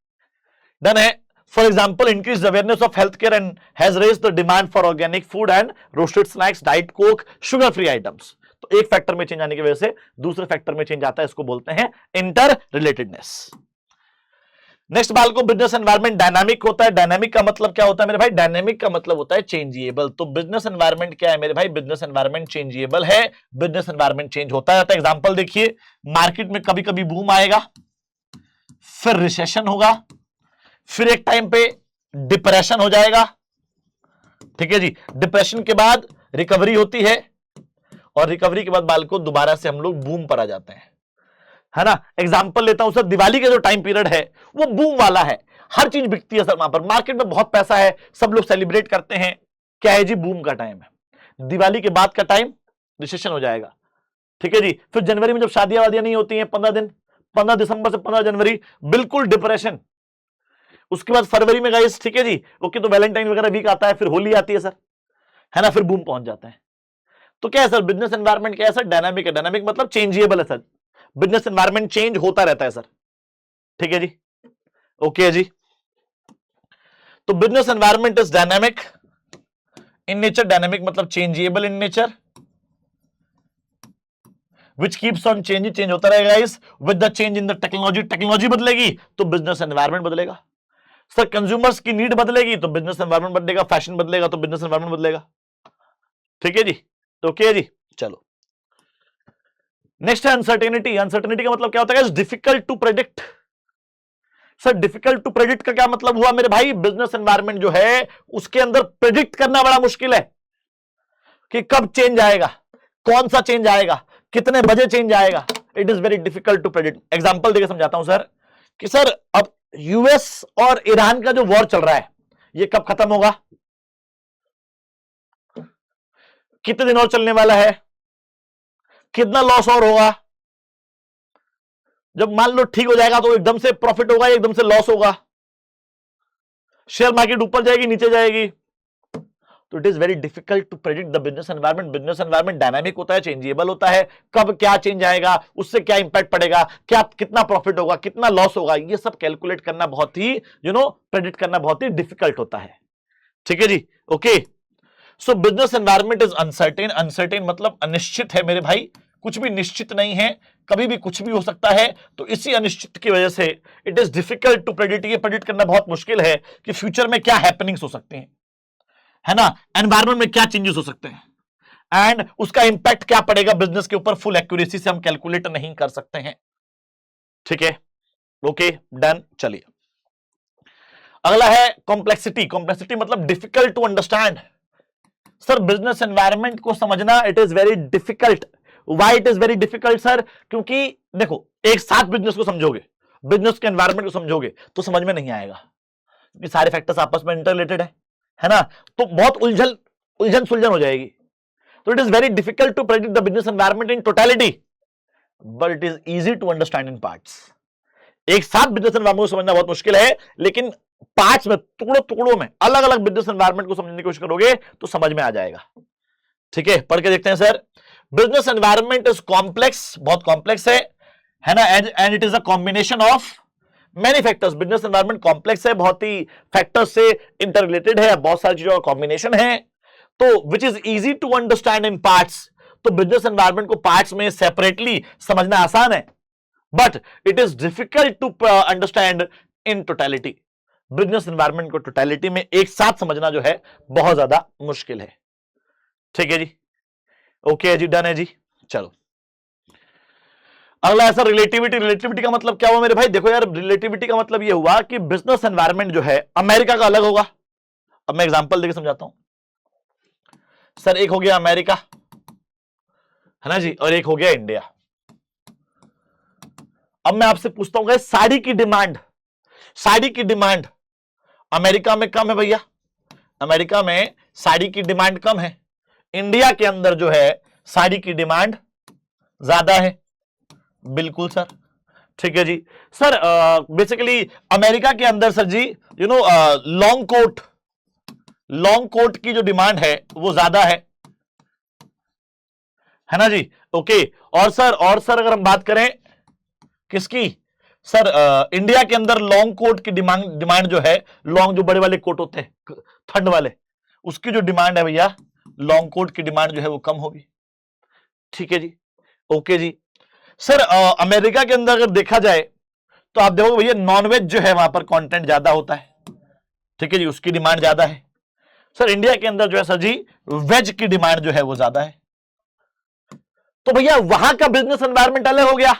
A: डन है। For example, increased awareness of healthcare and has raised the demand for organic food and roasted snacks, diet coke, sugar free items। तो एक फैक्टर में चेंज आने की वजह से दूसरे फैक्टर में चेंज आता है, इसको बोलते हैं इंटर रिलेटेडनेस। नेक्स्ट बाल को, बिजनेस एनवायरनमेंट डायनामिक होता है। डायनामिक का मतलब क्या होता है मेरे भाई? डायनामिक का मतलब होता है चेंजेबल। तो बिजनेस एनवायरनमेंट क्या है मेरे भाई? बिजनेस एनवायरनमेंट चेंजेबल है, बिजनेस एनवायरनमेंट चेंज होता रहता है। एग्जांपल देखिए, मार्केट में कभी कभी बूम आएगा, फिर रिसेशन होगा, फिर एक टाइम पे डिप्रेशन हो जाएगा। ठीक है जी, डिप्रेशन के बाद रिकवरी होती है, और रिकवरी के बाद बाल को दोबारा से हम लोग बूम पर आ जाते हैं, है ना। एग्जांपल लेता हूं सर, दिवाली का जो टाइम पीरियड है वो बूम वाला है, हर चीज बिकती है सर वहां पर, मार्केट में बहुत पैसा है, सब लोग सेलिब्रेट करते हैं। क्या है जी? बूम का टाइम है। दिवाली के बाद का टाइम रिसेशन हो जाएगा। ठीक है जी, फिर जनवरी में जब शादियां वादियां नहीं होती हैं 15 दिन, 15 दिसंबर से 15 जनवरी बिल्कुल डिप्रेशन। उसके बाद फरवरी में गाइस, ठीक है जी, ओके, तो वैलेंटाइन वगैरह वीक आता है, फिर होली आती है सर, है ना, फिर बूम पहुंच जाता है। तो क्या है सर? बिजनेस एनवायरनमेंट क्या है सर? डायनामिक है। डायनामिक मतलब चेंजेबल है सर, बिजनेस एनवायरनमेंट चेंज होता रहता है सर। ठीक है जी, ओके है जी। तो business environment is dynamic in nature. Dynamic मतलब changeable in nature, which keeps on change, change होता रहेगा इस with the change in the technology. Technology बदलेगी तो बिजनेस एनवायरनमेंट बदलेगा। सर कंज्यूमर्स की नीड बदलेगी तो बिजनेस एनवायरनमेंट बदलेगा, फैशन बदलेगा तो बिजनेस एनवायरनमेंट बदलेगा। ठीक है जी, तो ओके जी, चलो नेक्स्ट है अनसर्टेनिटी। अनसर्टेनिटी का मतलब क्या होता है? Difficult to predict. Sir difficult to predict का क्या मतलब हुआ मेरे भाई? बिजनेस एनवायरनमेंट जो है उसके अंदर प्रेडिक्ट करना बड़ा मुश्किल है कि कब चेंज आएगा, कौन सा चेंज आएगा, कितने बजे चेंज आएगा। It is very difficult to predict. Example देकर समझाता हूं सर, कि सर अब यूएस और ईरान का जो वॉर चल रहा है ये कब खत्म होगा? कितने दिन और चलने वाला है? कितना लॉस और होगा? जब मान लो ठीक हो जाएगा तो एकदम से प्रॉफिट होगा, एकदम से लॉस होगा? शेयर मार्केट ऊपर जाएगी, नीचे जाएगी? तो it is very difficult to predict the business environment. Business environment dynamic होता है, चेंजेबल होता है, कब क्या चेंज आएगा, उससे क्या इंपैक्ट पड़ेगा, क्या कितना प्रॉफिट होगा, कितना लॉस होगा, ये सब कैलकुलेट करना बहुत ही प्रेडिक्ट करना बहुत ही डिफिकल्ट होता है। ठीक है जी, okay. So business environment is uncertain. Uncertain मतलब अनिश्चित है मेरे भाई, कुछ भी निश्चित नहीं है, कभी भी कुछ भी हो सकता है। तो इसी अनिश्चित की वजह से it is difficult to predict, ये प्रेडिक्ट करना बहुत मुश्किल है कि फ्यूचर में क्या हैपनिंग्स हो सकते हैं, है ना, एनवायरनमेंट में क्या चेंजेस हो सकते हैं एंड उसका इंपैक्ट क्या पड़ेगा बिजनेस के ऊपर, फुल एक्यूरेसी से हम कैलकुलेट नहीं कर सकते हैं। ठीक है, ओके, डन। चलिए अगला है कॉम्प्लेक्सिटी। कॉम्प्लेक्सिटी मतलब difficult to understand. Sir business environment को समझना it is very difficult. Why it is very difficult sir? क्योंकि देखो, एक साथ बिजनेस को समझोगे, बिजनेस के एनवायरनमेंट को समझोगे तो समझ में नहीं आएगा, क्योंकि सारे फैक्टर्स आपस में इंटररिलेटेड है ना, तो बहुत उलझन सुलझन हो जाएगी। तो it is very difficult to predict the business environment in totality, but it is easy to understand in parts. एक साथ बिजनेस एनवायरनमेंट को समझना बहुत मुश्किल है, लेकिन पार्ट्स में, टुकड़ों में अलग अलग बिजनेस एनवायरनमेंट को समझने की कोशिश करोगे तो समझ में आ जाएगा। ठीक है, पढ़ के देखते हैं sir. Business environment is complex, बहुत कॉम्प्लेक्स है ना, and it is a combination of many factors. Business environment complex है, बहुत ही फैक्टर्स से इंटररिलेटेड है, बहुत सारी चीजों का कॉम्बिनेशन है, तो which is easy to understand in parts. तो बिजनेस एनवायरनमेंट को पार्ट्स में सेपरेटली समझना आसान है, but it is difficult to understand in totality. Business environment को टोटलिटी में एक साथ समझना जो है बहुत ज्यादा मुश्किल है। ठीक है जी, ओके जी, डन है जी। चलो अगला ऐसा रिलेटिविटी। रिलेटिविटी का मतलब क्या हुआ मेरे भाई? देखो यार, रिलेटिविटी का मतलब ये हुआ कि बिजनेस एनवायरनमेंट जो है अमेरिका का अलग होगा। अब मैं एग्जांपल देके समझाता हूं सर। एक हो गया अमेरिका, है ना जी, और एक हो गया इंडिया। अब मैं आपसे पूछता हूं, साड़ी की डिमांड अमेरिका में कम है भैया, अमेरिका में साड़ी की डिमांड कम है, इंडिया के अंदर जो है साड़ी की डिमांड ज्यादा है। बिल्कुल सर, ठीक है जी। सर बेसिकली अमेरिका के अंदर सर जी लॉन्ग कोट की जो डिमांड है वो ज्यादा है ना जी, ओके। और सर अगर हम बात करें किसकी, सर इंडिया के अंदर लॉन्ग कोट की डिमांड जो है, लॉन्ग जो बड़े वाले कोट होते हैं ठंड वाले, उसकी जो डिमांड है भैया, लॉन्ग कोट की डिमांड जो है वो कम होगी। ठीक है जी, ओके जी। सर अमेरिका के अंदर अगर देखा जाए तो आप देखोगे भैया नॉनवेज जो है वहां पर कंटेंट ज्यादा होता है। ठीक है जी, उसकी डिमांड ज्यादा है। सर इंडिया के अंदर जो है सर जी वेज की डिमांड जो है वो ज्यादा है। तो भैया वहां का बिजनेस एनवायरनमेंट अलग हो गया,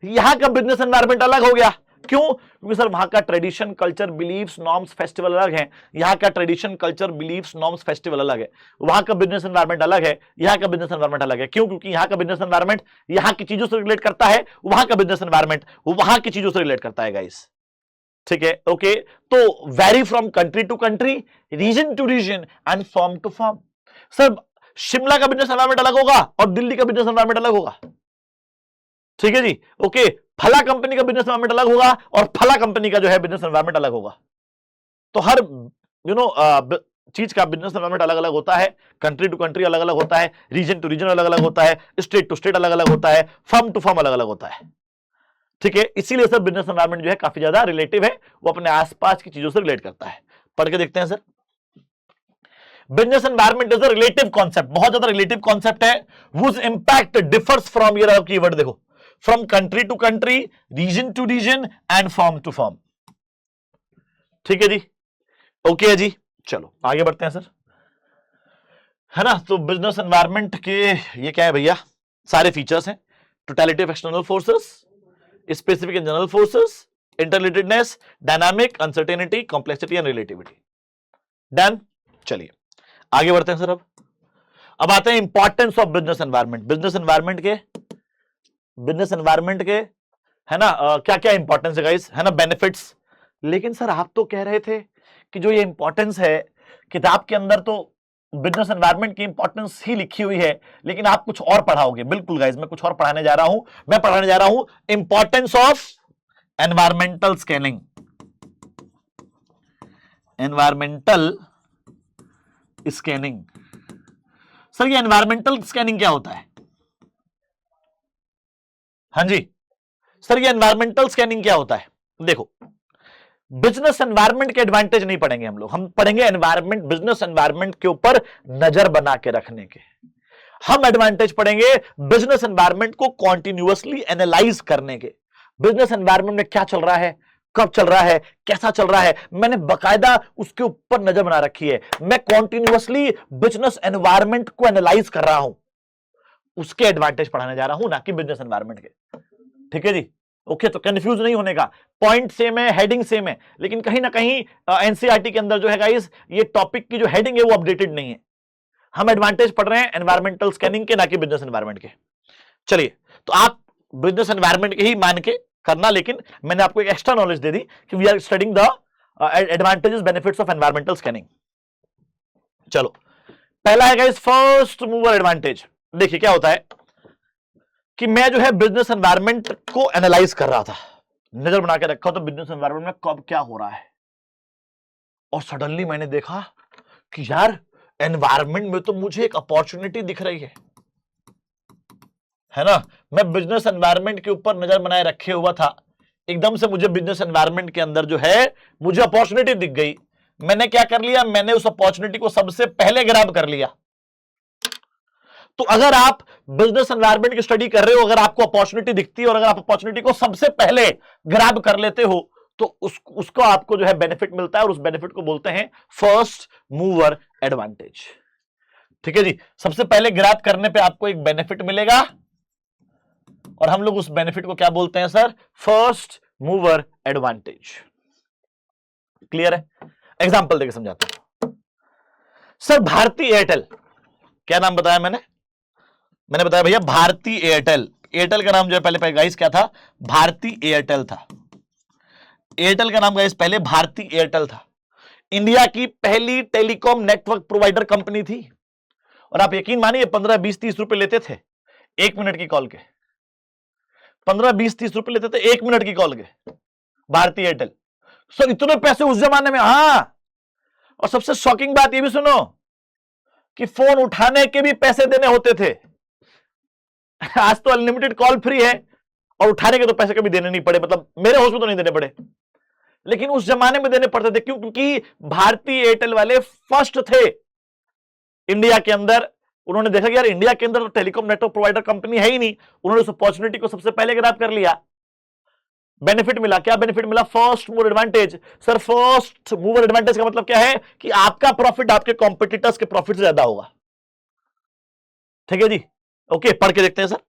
A: यहां का बिजनेस एनवायरनमेंट अलग हो गया। क्यों? क्योंकि सर वहां का tradition, culture, beliefs, norms, festival अलग है, यहां का tradition, culture, beliefs, norms, festival अलग है। वहां का बिजनेस एनवायरनमेंट अलग है, यहां का बिजनेस एनवायरनमेंट अलग है। क्यों? क्योंकि यहां का बिजनेस एनवायरनमेंट यहां की चीजों से रिलेट करता है, वहां का बिजनेस एनवायरनमेंट वहां की चीजों से रिलेट करता है गाइस। ठीक है, ओके। तो vary from country to country, region to region and form to form. Sir Shimla का बिजनेस एनवायरनमेंट अलग होगा और दिल्ली का बिजनेस एनवायरनमेंट अलग होगा। ठीक है जी, ओके। फला कंपनी का बिजनेस एनवायरनमेंट अलग होगा और फला कंपनी का जो है बिजनेस एनवायरनमेंट अलग होगा। तो हर चीज का बिजनेस एनवायरनमेंट अलग अलग होता है, कंट्री टू कंट्री अलग अलग होता है, रीजन टू रीजन अलग अलग होता है, स्टेट टू स्टेट अलग अलग होता है, फर्म टू फर्म अलग अलग होता है। ठीक है, इसीलिए सर बिजनेस एनवायरनमेंट जो है काफी ज्यादा रिलेटिव है, वो अपने आसपास की चीजों से रिलेट करता है। पढ़ के देखते हैं sir. Business environment is a relative concept, बहुत ज्यादा रिलेटिव कॉन्सेप्ट है। whose impact differs from, ये रहा कीवर्ड देखो, from country to country, region to region and form to form. ठीक है जी, ओके है जी। चलो आगे बढ़ते हैं सर, है ना। तो बिजनेस एनवायरनमेंट के ये क्या है भैया, सारे फीचर्स हैं। Totality of external forces, specific and general forces, interrelatedness, dynamic, uncertainty, complexity and relativity. Done. चलिए आगे बढ़ते हैं सर। अब आते हैं importance of business environment. Business environment के है ना क्या क्या इंपॉर्टेंस है गाइस, है ना, बेनिफिट्स, लेकिन सर आप तो कह रहे थे कि जो ये इंपॉर्टेंस है, किताब के अंदर तो बिजनेस एनवायरनमेंट की इंपॉर्टेंस ही लिखी हुई है, लेकिन आप कुछ और पढ़ाओगे। बिल्कुल गाइस, मैं कुछ और पढ़ाने जा रहा हूं। मैं पढ़ाने जा रहा हूं importance of environmental scanning. Environmental scanning. Sir ये एनवायरमेंटल स्कैनिंग क्या होता है? हाँ जी सर, ये एनवायरमेंटल स्कैनिंग क्या होता है? देखो, बिजनेस एनवायरनमेंट के एडवांटेज नहीं पढ़ेंगे हम लोग, हम पढ़ेंगे एनवायरनमेंट, बिजनेस एनवायरनमेंट के ऊपर नजर बना के रखने के। हम एडवांटेज पढ़ेंगे बिजनेस एनवायरनमेंट को कॉन्टिन्यूअसली एनालाइज करने के। बिजनेस एनवायरनमेंट में क्या चल रहा है, कब चल रहा है, कैसा चल रहा है, मैंने बकायदा उसके ऊपर नजर बना रखी है। मैं कॉन्टिन्यूअसली बिजनेस एनवायरनमेंट को एनालाइज कर रहा हूं, उसके एडवांटेज पढ़ाने जा रहा हूं, ना कि बिजनेस एनवायरनमेंट के। ठीक है जी, ओके। तो कंफ्यूज नहीं होने का, पॉइंट सेम है, हेडिंग सेम है, लेकिन कहीं ना कहीं एनसीईआरटी के अंदर जो है गाइस, ये टॉपिक की जो हेडिंग है वो अपडेटेड नहीं है। हम एडवांटेज पढ़ रहे हैं एनवायरमेंटल स्कैनिंग के, ना कि बिजनेस एनवायरनमेंट के। चलिए, तो आप बिजनेस एनवायरनमेंट के ही मान के करना, लेकिन मैंने आपको एक एक्स्ट्रा नॉलेज दे दी कि we are studying the advantages benefits of environmental scanning. चलो, पहला है गाइस फर्स्ट मूवर एडवांटेज। देखिए क्या होता है कि मैं जो है बिजनेस एनवायरनमेंट को एनालाइज कर रहा था, नजर बना के रखा तो बिजनेस एनवायरनमेंट में कब क्या हो रहा है, और सडनली मैंने देखा कि यार एनवायरनमेंट में तो मुझे एक अपॉर्चुनिटी दिख रही है ना। मैं बिजनेस एनवायरनमेंट के ऊपर नजर बनाए रखे हुआ था, एकदम से मुझे बिजनेस एनवायरनमेंट के अंदर जो है मुझे अपॉर्चुनिटी दिख गई। मैंने क्या कर लिया, मैंने उस अपॉर्चुनिटी को सबसे पहले ग्रैब कर लिया। तो अगर आप बिजनेस एनवायरनमेंट की स्टडी कर रहे हो, अगर आपको अपॉर्चुनिटी दिखती है और अगर आप अपॉर्चुनिटी को सबसे पहले ग्रैब कर लेते हो, तो उसको आपको जो है बेनिफिट मिलता है, और उस बेनिफिट को बोलते हैं फर्स्ट मूवर एडवांटेज। ठीक है जी, सबसे पहले ग्रैब करने पे आपको एक बेनिफिट मिलेगा, और हम लोग उस बेनिफिट को क्या बोलते हैं sir? First mover advantage. Clear है? एग्जांपल देके समझाता हूं। सर भारती एयरटेल, क्या नाम बताया मैंने बताया भैया भारती एयरटेल। एयरटेल का नाम जो है पहले गाइस क्या था? भारती एयरटेल था। एयरटेल का नाम गाइस पहले भारती एयरटेल था। इंडिया की पहली टेलीकॉम नेटवर्क प्रोवाइडर कंपनी थी, और आप यकीन मानिए 15, 20, 30 रुपए लेते थे 1 मिनट की कॉल के। 15, 20, 30 रुपए लेते थे 1 मिनट की कॉल के, भारती एयरटेल। सर इतने पैसे उस जमाने में? हाँ, और सबसे शॉकिंग बात ये भी सुनो कि फोन उठाने के भी पैसे देने होते थे। आज तो अनलिमिटेड कॉल फ्री है, और उठाने के तो पैसे कभी देने नहीं पड़े, मतलब मेरे होश में तो नहीं देने पड़े, लेकिन उस जमाने में देने पड़ते थे। क्यों? क्योंकि भारती एयरटेल वाले फर्स्ट थे इंडिया के अंदर। उन्होंने देखा कि यार इंडिया के अंदर तो टेलीकॉम नेटवर्क प्रोवाइडर कंपनी है ही नहीं, उन्होंने उस अपॉर्चुनिटी को सबसे पहले ग्रैब कर लिया। बेनिफिट मिला, क्या बेनिफिट मिला? First mover advantage. Sir first mover advantage का मतलब क्या है? कि आपका प्रॉफिट आपके कॉम्पिटिटर्स के प्रॉफिट से ज्यादा होगा। ठीक है जी, ओके, पढ़ के देखते हैं sir.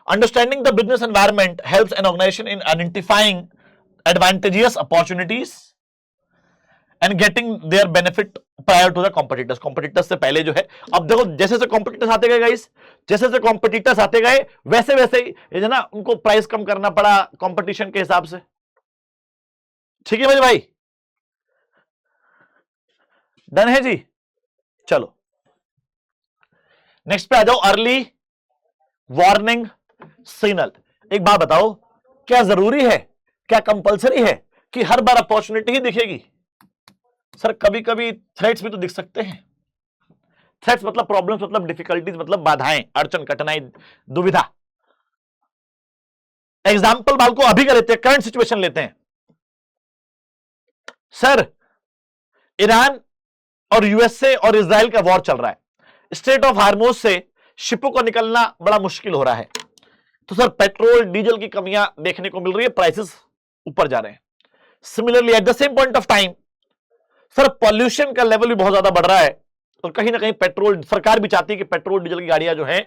A: Understanding the business environment helps an organization in identifying advantageous opportunities and getting their benefit prior to the competitors. Competitors से पहले जो है, अब देखो जैसे से कॉम्पिटिटर्स आते गए गाइस, जैसे से कॉम्पिटिटर्स आते गए वैसे वैसे ही ये जो ना उनको प्राइस कम करना पड़ा कंपटीशन के हिसाब से। ठीक है भाई, डन है जी। चलो नेक्स्ट पे आ जाओ, अर्ली वार्निंग सिग्नल। एक बात बताओ, क्या जरूरी है, क्या कंपलसरी है कि हर बार अपॉर्चुनिटी ही दिखेगी? सर कभी कभी थ्रेट्स भी तो दिख सकते हैं। थ्रेट्स मतलब प्रॉब्लम्स, मतलब डिफिकल्टीज, मतलब बाधाएं, अड़चन, कठिनाई, दुविधा। एग्जाम्पल बाल को अभी का लेते हैं, करंट सिचुएशन लेते हैं। सर ईरान और यूएसए और इजराइल का वॉर चल रहा है, स्ट्रेट ऑफ हार्मोज से शिपों को निकलना बड़ा मुश्किल हो रहा है। तो सर पेट्रोल डीजल की कमियां देखने को मिल रही है, प्राइसेस ऊपर जा रहे हैं। Similarly at the same point of time sir pollution का लेवल भी बहुत ज्यादा बढ़ रहा है, और कहीं ना कहीं पेट्रोल, सरकार भी चाहती है कि पेट्रोल डीजल की गाड़ियां जो है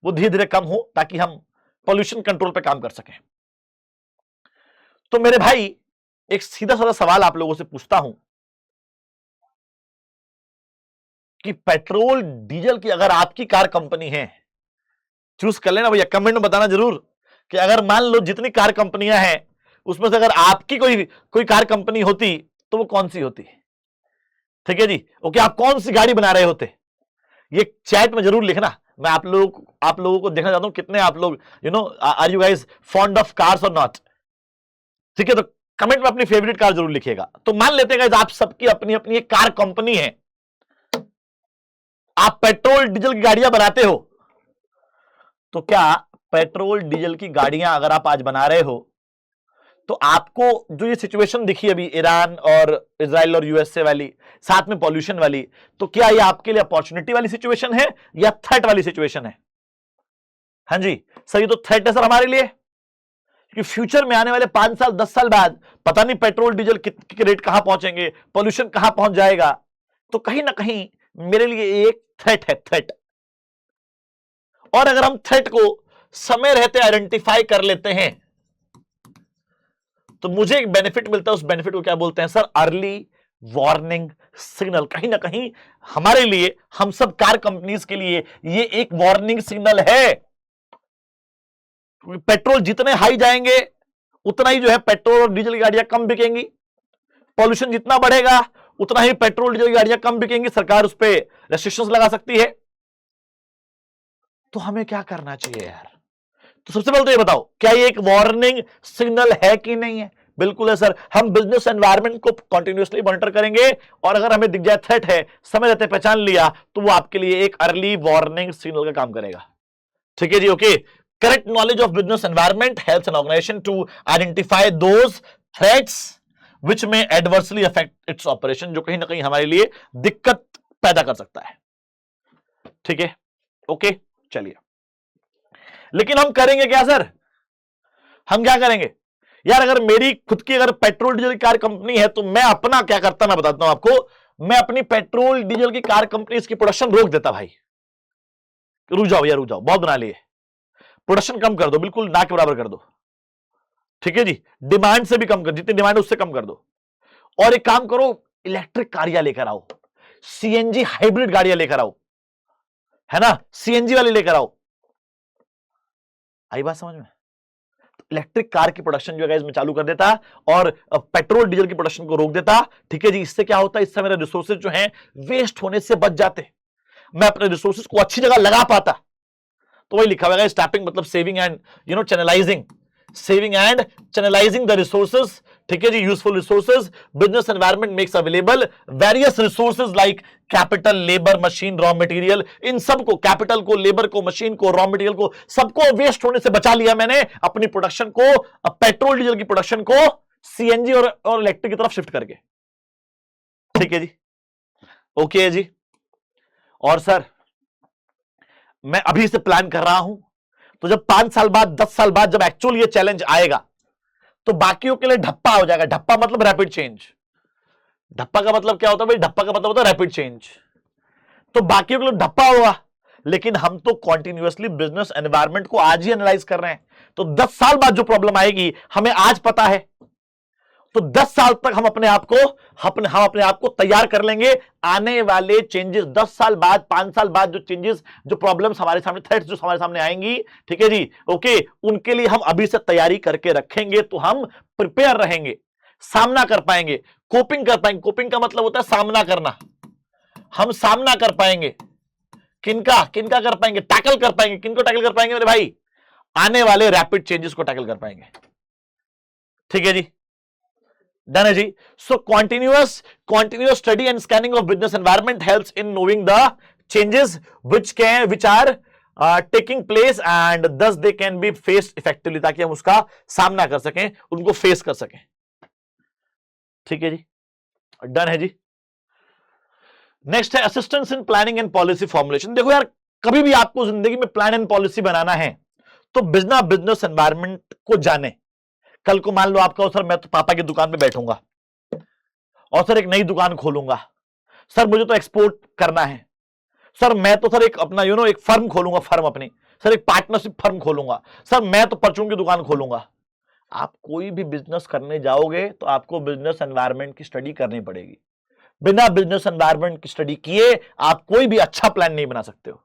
A: वो धीरे धीरे कम हो, ताकि हम पॉल्यूशन कंट्रोल पे काम कर सकें। तो मेरे भाई एक सीधा साधा सवाल आप लोगों से पूछता हूं कि पेट्रोल डीजल की अगर आपकी कार कंपनी है, चूज कर लेना भैया, कमेंट में बताना जरूर कि अगर मान लो जितनी कार कंपनियां हैं उसमें से अगर आपकी कोई कोई कार कंपनी होती तो वो कौन सी होती? ठीक है जी, ओके, आप कौन सी गाड़ी बना रहे होते? ये चैट में जरूर लिखना। मैं आप लोगों को देखना चाहता हूं कितने आप लोग are you guys fond of cars और नॉट। ठीक है, तो कमेंट में अपनी फेवरेट कार जरूर लिखिएगा। तो मान लेते हैं गाइस आप सबकी अपनी अपनी एक कार कंपनी है, आप पेट्रोल डीजल की गाड़ियां बनाते हो। तो क्या पेट्रोल डीजल की गाड़ियां अगर आप आज बना रहे हो तो आपको जो ये सिचुएशन दिखी अभी ईरान और इजराइल और यूएसए वाली, साथ में पॉल्यूशन वाली, तो क्या ये आपके लिए अपॉर्चुनिटी वाली सिचुएशन है या थ्रेट वाली सिचुएशन है? हाँ जी सर, ये तो थ्रेट है सर हमारे लिए, क्योंकि फ्यूचर में आने वाले 5 साल 10 साल बाद पता नहीं पेट्रोल डीजल के रेट कहां पहुंचेंगे, पॉल्यूशन कहां पहुंच जाएगा। तो कहीं ना कहीं मेरे लिए एक थ्रेट है, थ्रेट। और अगर हम थ्रेट को समय रहते आइडेंटिफाई कर लेते हैं तो मुझे एक बेनिफिट मिलता है। उस बेनिफिट को क्या बोलते हैं सर? Early warning signal. कहीं ना कहीं हमारे लिए, हम सब कार कंपनीज के लिए ये एक वार्निंग सिग्नल है। पेट्रोल जितने हाई जाएंगे उतना ही जो है पेट्रोल और डीजल की गाड़ियां कम बिकेंगी, पॉल्यूशन जितना बढ़ेगा उतना ही पेट्रोल डीजल की गाड़ियां कम बिकेंगी, सरकार उस पर रेस्ट्रिक्शंस लगा सकती है। तो हमें क्या करना चाहिए यार? तो सबसे पहले तो ये बताओ, क्या ये एक वार्निंग सिग्नल है कि नहीं है? बिल्कुल है सर। हम बिजनेस एनवायरनमेंट को कंटिन्यूअसली मॉनिटर करेंगे और अगर हमें दिख जाए थ्रेट है, समय रहते पहचान लिया, तो वो आपके लिए एक अर्ली वार्निंग सिग्नल का काम करेगा। ठीक है जी, okay. Correct knowledge of business environment helps an organization to identify those threats which may adversely affect its operation, जो कहीं ना कहीं हमारे लिए दिक्कत पैदा कर सकता है। ठीक है, ओके, चलिए। लेकिन हम करेंगे क्या सर? हम क्या करेंगे यार? अगर मेरी खुद की अगर पेट्रोल डीजल की कार कंपनी है तो मैं अपना क्या करता, मैं बताता हूं आपको। मैं अपनी पेट्रोल डीजल की कार कंपनी इसकी प्रोडक्शन रोक देता। भाई रुक जाओ यार, रुक जाओ, बहुत बना लिए, प्रोडक्शन कम कर दो, बिल्कुल ना के बराबर कर दो। ठीक है जी, डिमांड से भी कम कर, जितनी डिमांड है उससे कम कर दो। और एक काम करो, इलेक्ट्रिक गाड़ियां लेकर आओ, सीएनजी हाइब्रिड गाड़ियां लेकर आओ, है ना, सीएनजी वाली लेकर आओ। आई बात समझ में? इलेक्ट्रिक कार की प्रोडक्शन जो है इसमें चालू कर देता और पेट्रोल डीजल की प्रोडक्शन को रोक देता। ठीक है जी, इससे क्या होता है? इससे मेरे रिसोर्सेज जो हैं वेस्ट होने से बच जाते, मैं अपने रिसोर्सेज को अच्छी जगह लगा पाता। तो वही लिखा हुआ है स्टैपिंग मतलब saving and channelizing, saving and channelizing the resources. ठीक है जी, useful resources business environment makes available various resources like capital, labour, machine, raw material. इन सबको, कैपिटल को, लेबर को, मशीन को, रॉ मटेरियल को, सबको वेस्ट होने से बचा लिया मैंने अपनी प्रोडक्शन को, पेट्रोल डीजल की प्रोडक्शन को सीएनजी और इलेक्ट्रिक की तरफ शिफ्ट करके। ठीक है जी, ओके है जी। और सर मैं अभी से प्लान कर रहा हूं, तो जब 5 साल बाद 10 साल बाद जब एक्चुअल ये चैलेंज आएगा तो बाकियों के लिए ढप्पा हो जाएगा। ढप्पा मतलब रैपिड चेंज। ढप्पा का मतलब क्या होता है भाई? ढप्पा का मतलब होता है रैपिड चेंज। तो बाकियों के लिए ढप्पा होगा, लेकिन हम तो कॉन्टिन्यूअसली बिजनेस एनवायरनमेंट को आज ही एनालाइज कर रहे हैं। तो 10 साल बाद जो प्रॉब्लम आएगी हमें आज पता है, तो 10 साल तक हम अपने आप को तैयार कर लेंगे। आने वाले चेंजेस 10 साल बाद, 5 साल बाद जो चेंजेस, जो प्रॉब्लम्स हमारे सामने, थ्रेट्स जो हमारे सामने आएंगी, ठीक है जी, ओके, उनके लिए हम अभी से तैयारी करके रखेंगे तो हम प्रिपेयर रहेंगे, सामना कर पाएंगे, कोपिंग कर पाएंगे। कोपिंग का मतलब होता है सामना करना। हम सामना कर पाएंगे, किनका किनका कर पाएंगे? टैकल कर पाएंगे। किनको टैकल कर पाएंगे मेरे भाई? आने वाले रैपिड चेंजेस को टैकल कर पाएंगे। ठीक है जी, डन है जी। So continuous study and scanning of business environment helps in knowing the changes which are taking place and thus they can be faced effectively, ताकि हम उसका सामना कर सकें, उनको फेस कर सकें। ठीक है जी, डन है जी। नेक्स्ट है assistance in planning and policy formulation. देखो यार, कभी भी आपको जिंदगी में प्लान एंड पॉलिसी बनाना है तो बिजनेस एनवायरनमेंट को जाने। कल को मान लो आपका, सर मैं तो पापा की दुकान पे बैठूंगा और सर एक नई दुकान खोलूंगा, सर मुझे तो एक्सपोर्ट करना है, सर मैं तो सर एक अपना एक फर्म खोलूंगा, फर्म अपनी, सर एक पार्टनरशिप फर्म खोलूंगा, सर मैं तो परचून की दुकान खोलूंगा। आप कोई भी बिजनेस करने जाओगे तो आपको बिजनेस एनवायरनमेंट की स्टडी करनी पड़ेगी। बिना बिजनेस एनवायरनमेंट की स्टडी किए आप कोई भी अच्छा प्लान नहीं बना सकते हो।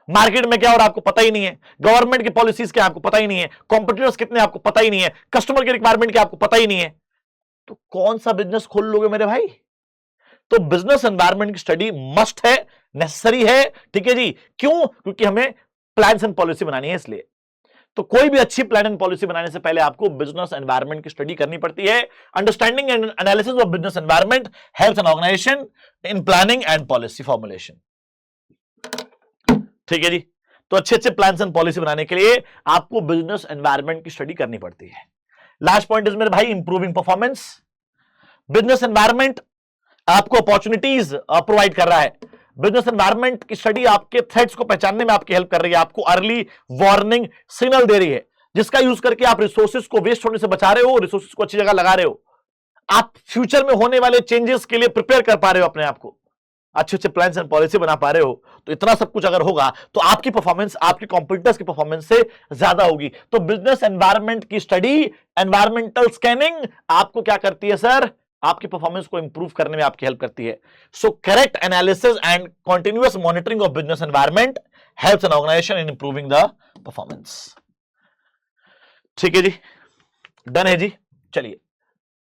A: मार्केट में क्या हो रहा है आपको पता ही नहीं है, गवर्नमेंट की पॉलिसीज क्या आपको पता ही नहीं है, कॉम्पिटिटर्स कितने आपको पता ही नहीं है, कस्टमर की रिक्वायरमेंट क्या आपको पता ही नहीं है, तो कौन सा बिजनेस खोल लोगे मेरे भाई? तो बिजनेस एनवायरनमेंट की स्टडी मस्ट है, नेसेसरी है, ठीक है जी। क्यों? क्योंकि हमें प्लान्स एंड पॉलिसी बनानी है इसलिए। तो कोई भी अच्छी प्लान एंड पॉलिसी बनाने से पहले आपको बिजनेस एनवायरनमेंट की स्टडी करनी पड़ती है। Understanding and analysis of business environment helps an organization in planning and policy formulation. ठीक है जी। तो अच्छे अच्छे प्लान्स एंड पॉलिसी बनाने के लिए आपको बिजनेस एनवायरनमेंट की स्टडी करनी पड़ती है। लास्ट पॉइंट इज मेरे भाई इंप्रूविंग परफॉर्मेंस। बिजनेस एनवायरनमेंट आपको अपॉर्चुनिटीज प्रोवाइड कर रहा है। बिजनेस एनवायरनमेंट की स्टडी आपके थ्रेट्स को पहचानने में आपकी हेल्प कर रही है, आपको अर्ली वार्निंग सिग्नल दे रही है, जिसका यूज करके आप रिसोर्सेज को वेस्ट होने से बचा रहे हो, रिसोर्सेज को अच्छी जगह लगा रहे हो, आप फ्यूचर में होने वाले चेंजेस के लिए प्रिपेयर कर पा रहे हो अपने आप को, अच्छे अच्छे प्लान्स एंड पॉलिसी बना पा रहे हो। तो इतना सब कुछ अगर होगा तो आपकी परफॉर्मेंस आपके कॉम्पिटिटर्स की परफॉर्मेंस से ज्यादा होगी। तो बिजनेस एनवायरनमेंट की स्टडी, एनवायरमेंटल स्कैनिंग आपको क्या करती है सर? आपकी परफॉर्मेंस को इंप्रूव करने में आपकी हेल्प करती है। So correct analysis and continuous monitoring of business environment helps an organization in improving the performance. ठीक है जी, डन है जी। चलिए,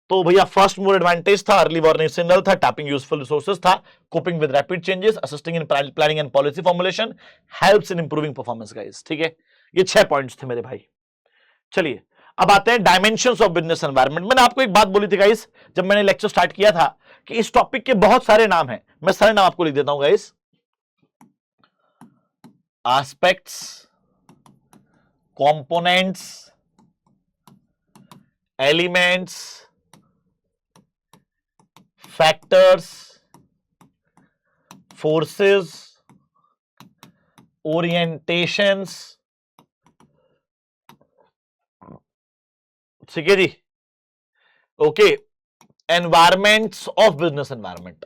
A: तो भैया फर्स्ट मूवर एडवांटेज था, अर्ली वार्निंग सिग्नल था, टैपिंग यूजफुल रिसोर्सेज था, coping with rapid changes, assisting in planning and policy formulation, helps in improving performance guys. ठीक है, ये 6 पॉइंट्स थे मेरे भाई। चलिए अब आते हैं डायमेंशंस ऑफ बिजनेस एनवायरनमेंट। मैंने आपको एक बात बोली थी गाइस जब मैंने लेक्चर स्टार्ट किया था कि इस टॉपिक के बहुत सारे नाम हैं, मैं सारे नाम आपको लिख देता हूं guys. Aspects, components, elements, factors, forces, orientations. ठीक है जी, okay. Environments of business environment.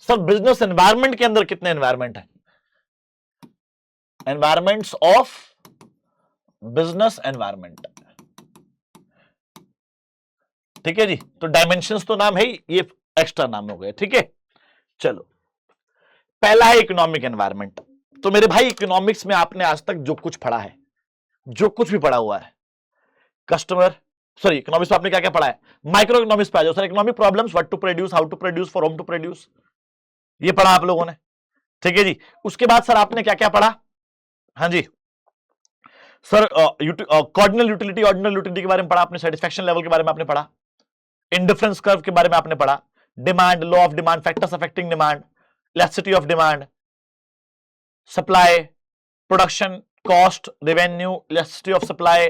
A: Sir business environment के अंदर कितने एनवायरमेंट है? Environments of business environment. ठीक है जी, तो डायमेंशंस तो नाम है ही, ये एक्स्ट्रा नाम हो गए। ठीक है, चलो पहला है इकोनॉमिक एनवायरमेंट। तो मेरे भाई इकोनॉमिक्स में आपने आज तक जो कुछ पढ़ा है, जो कुछ भी पढ़ा हुआ है, कस्टमर सॉरी इकोनॉमिक्स में आपने क्या क्या पढ़ा है, माइक्रो इकोनॉमिक्स पे आ जाओ sir. Economic problems, what to produce, how to produce, for whom to produce, ये पढ़ा आप लोगों ने। ठीक है जी, उसके बाद सर आपने क्या क्या पढ़ा? हाँ जी sir, cardinal utility, ordinal utility के बारे में पढ़ा आपने, सेटिस्फैक्शन लेवल के बारे में आपने पढ़ा, इंडिफरेंस कर्व के बारे में आपने पढ़ा, demand, law of demand, factors affecting demand, elasticity of demand, supply, production cost, revenue, elasticity of supply,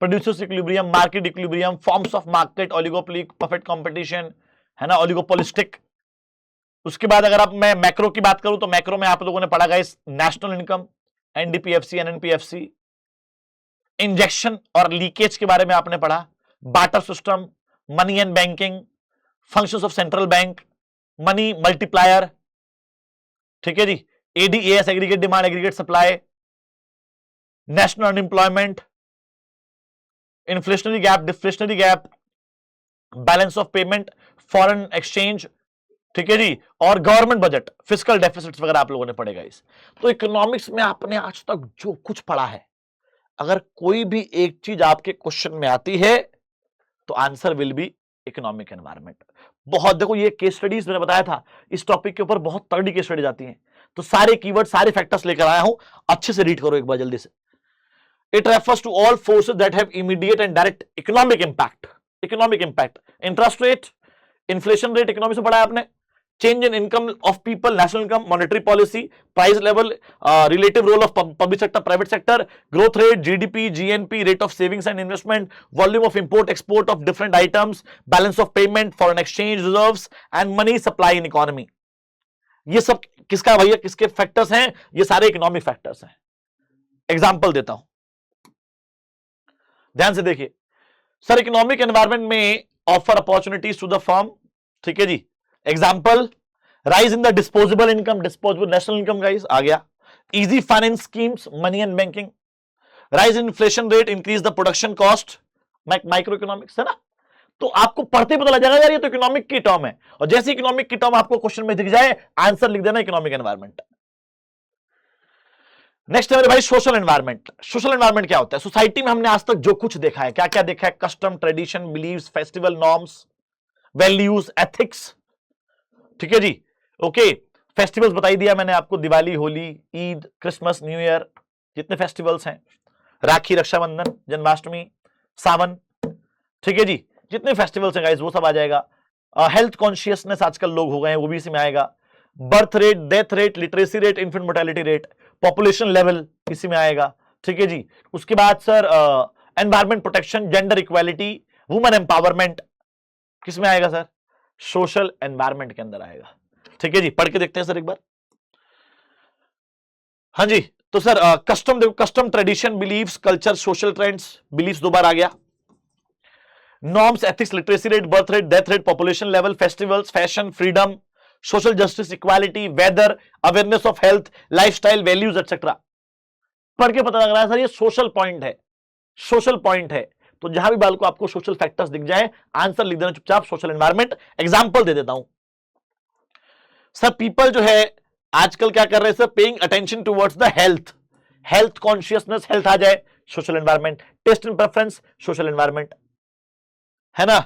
A: producers equilibrium, market equilibrium, forms of market, oligopoly, perfect competition, है ना, ओलिगोपोलिस्टिक। उसके बाद अगर आप मैं मैक्रो की बात करूं तो मैक्रो में आप लोगों ने पढ़ा guys national income, NDPFC, NNPFC, injection और लीकेज के बारे में आपने पढ़ा, barter system, money and banking, functions of central bank, money multiplier. ठीक है जी, ADS, aggregate demand, aggregate supply, national unemployment, inflationary gap, deflationary gap, balance of payment, foreign exchange. ठीक है जी, और गवर्नमेंट बजट, फिस्कल डेफिसिट्स वगैरह आप लोगों ने पढ़ेगा इस। तो इकोनॉमिक्स में आपने आज तक जो कुछ पढ़ा है, अगर कोई भी एक चीज आपके क्वेश्चन में आती है तो answer will be economic environment. बहुत देखो, ये केस स्टडीज मैंने बताया था, इस टॉपिक के ऊपर बहुत तगड़ी केस स्टडीज आती हैं। तो सारे कीवर्ड, सारे फैक्टर्स लेकर आया हूं, अच्छे से रीड करो एक बार जल्दी से। It refers to all forces that have immediate and direct economic impact. Economic impact. Interest rate, inflation rate, economics में पढ़ा है आपने. Change in income of people, national income, monetary policy, price level, relative role of public sector, private sector, growth rate, GDP, GNP, rate of savings and investment, volume of import, export of different items, balance of payment, foreign exchange reserves, and money supply in economy. ये सब किसका भैया, किसके factors हैं? ये सारे economic factors हैं। Example देता हूं, ध्यान से देखिए सर। इकोनॉमिक एनवायरनमेंट में offer opportunities to the firm. ठीक है जी, example, rise in the disposable income, disposable national income guys आ गया, easy finance schemes, money and banking, rise in inflation rate, increase the production cost, micro economics है ना। तो आपको पढ़ते पता लग जाएगा यार ये तो इकोनॉमिक की टर्म है, और जैसे इकोनॉमिक की टर्म आपको क्वेश्चन में दिख जाए, आंसर लिख देना इकोनॉमिक एनवायरनमेंट। नेक्स्ट है मेरे भाई सोशल एनवायरनमेंट। सोशल एनवायरनमेंट क्या होता है? सोसाइटी में हमने आज तक जो कुछ देखा है, क्या क्या देखा है? Custom, tradition, beliefs, festival, norms, values, ethics. ठीक है जी। ओके, फेस्टिवल्स बताई दिया मैंने आपको, Diwali, Holi, Eid, Christmas, new year, जितने फेस्टिवल्स हैं, राखी, रक्षाबंधन, जन्माष्टमी, सावन। ठीक है जी, जितने फेस्टिवल्स हैं गाइस वो सब आ जाएगा। हेल्थ कॉन्शियसनेस आजकल लोग हो गए हैं, वो भी इसमें आएगा। Birth rate, death rate, literacy rate, infant mortality rate, population level इसी में आएगा। ठीक है जी। उसके बाद sir environment protection, gender equality, women empowerment किस में आएगा सर? सोशल एनवायरमेंट के अंदर आएगा। ठीक है जी, पढ़ के देखते हैं सर एक बार। हाँ जी, तो सर कस्टम देखो, custom, tradition, beliefs, culture, social trends, beliefs दो बार आ गया। Norms, ethics, literacy rate, birth rate, death rate, population level, festivals, fashion, freedom, social justice, equality, weather, awareness of health, lifestyle, values etcetera. पढ़ के पता लग रहा है सर ये सोशल पॉइंट है, सोशल पॉइंट है। तो जहां भी बाल को आपको सोशल फैक्टर्स दिख जाए, आंसर लिख देना चुपचाप, सोशल एनवायरमेंट। एग्जांपल दे देता हूं सर, पीपल जो है आजकल क्या कर रहे हैं sir? Paying attention towards the health, health consciousness, health आ जाए, social environment. Taste and preference, social environment, है ना?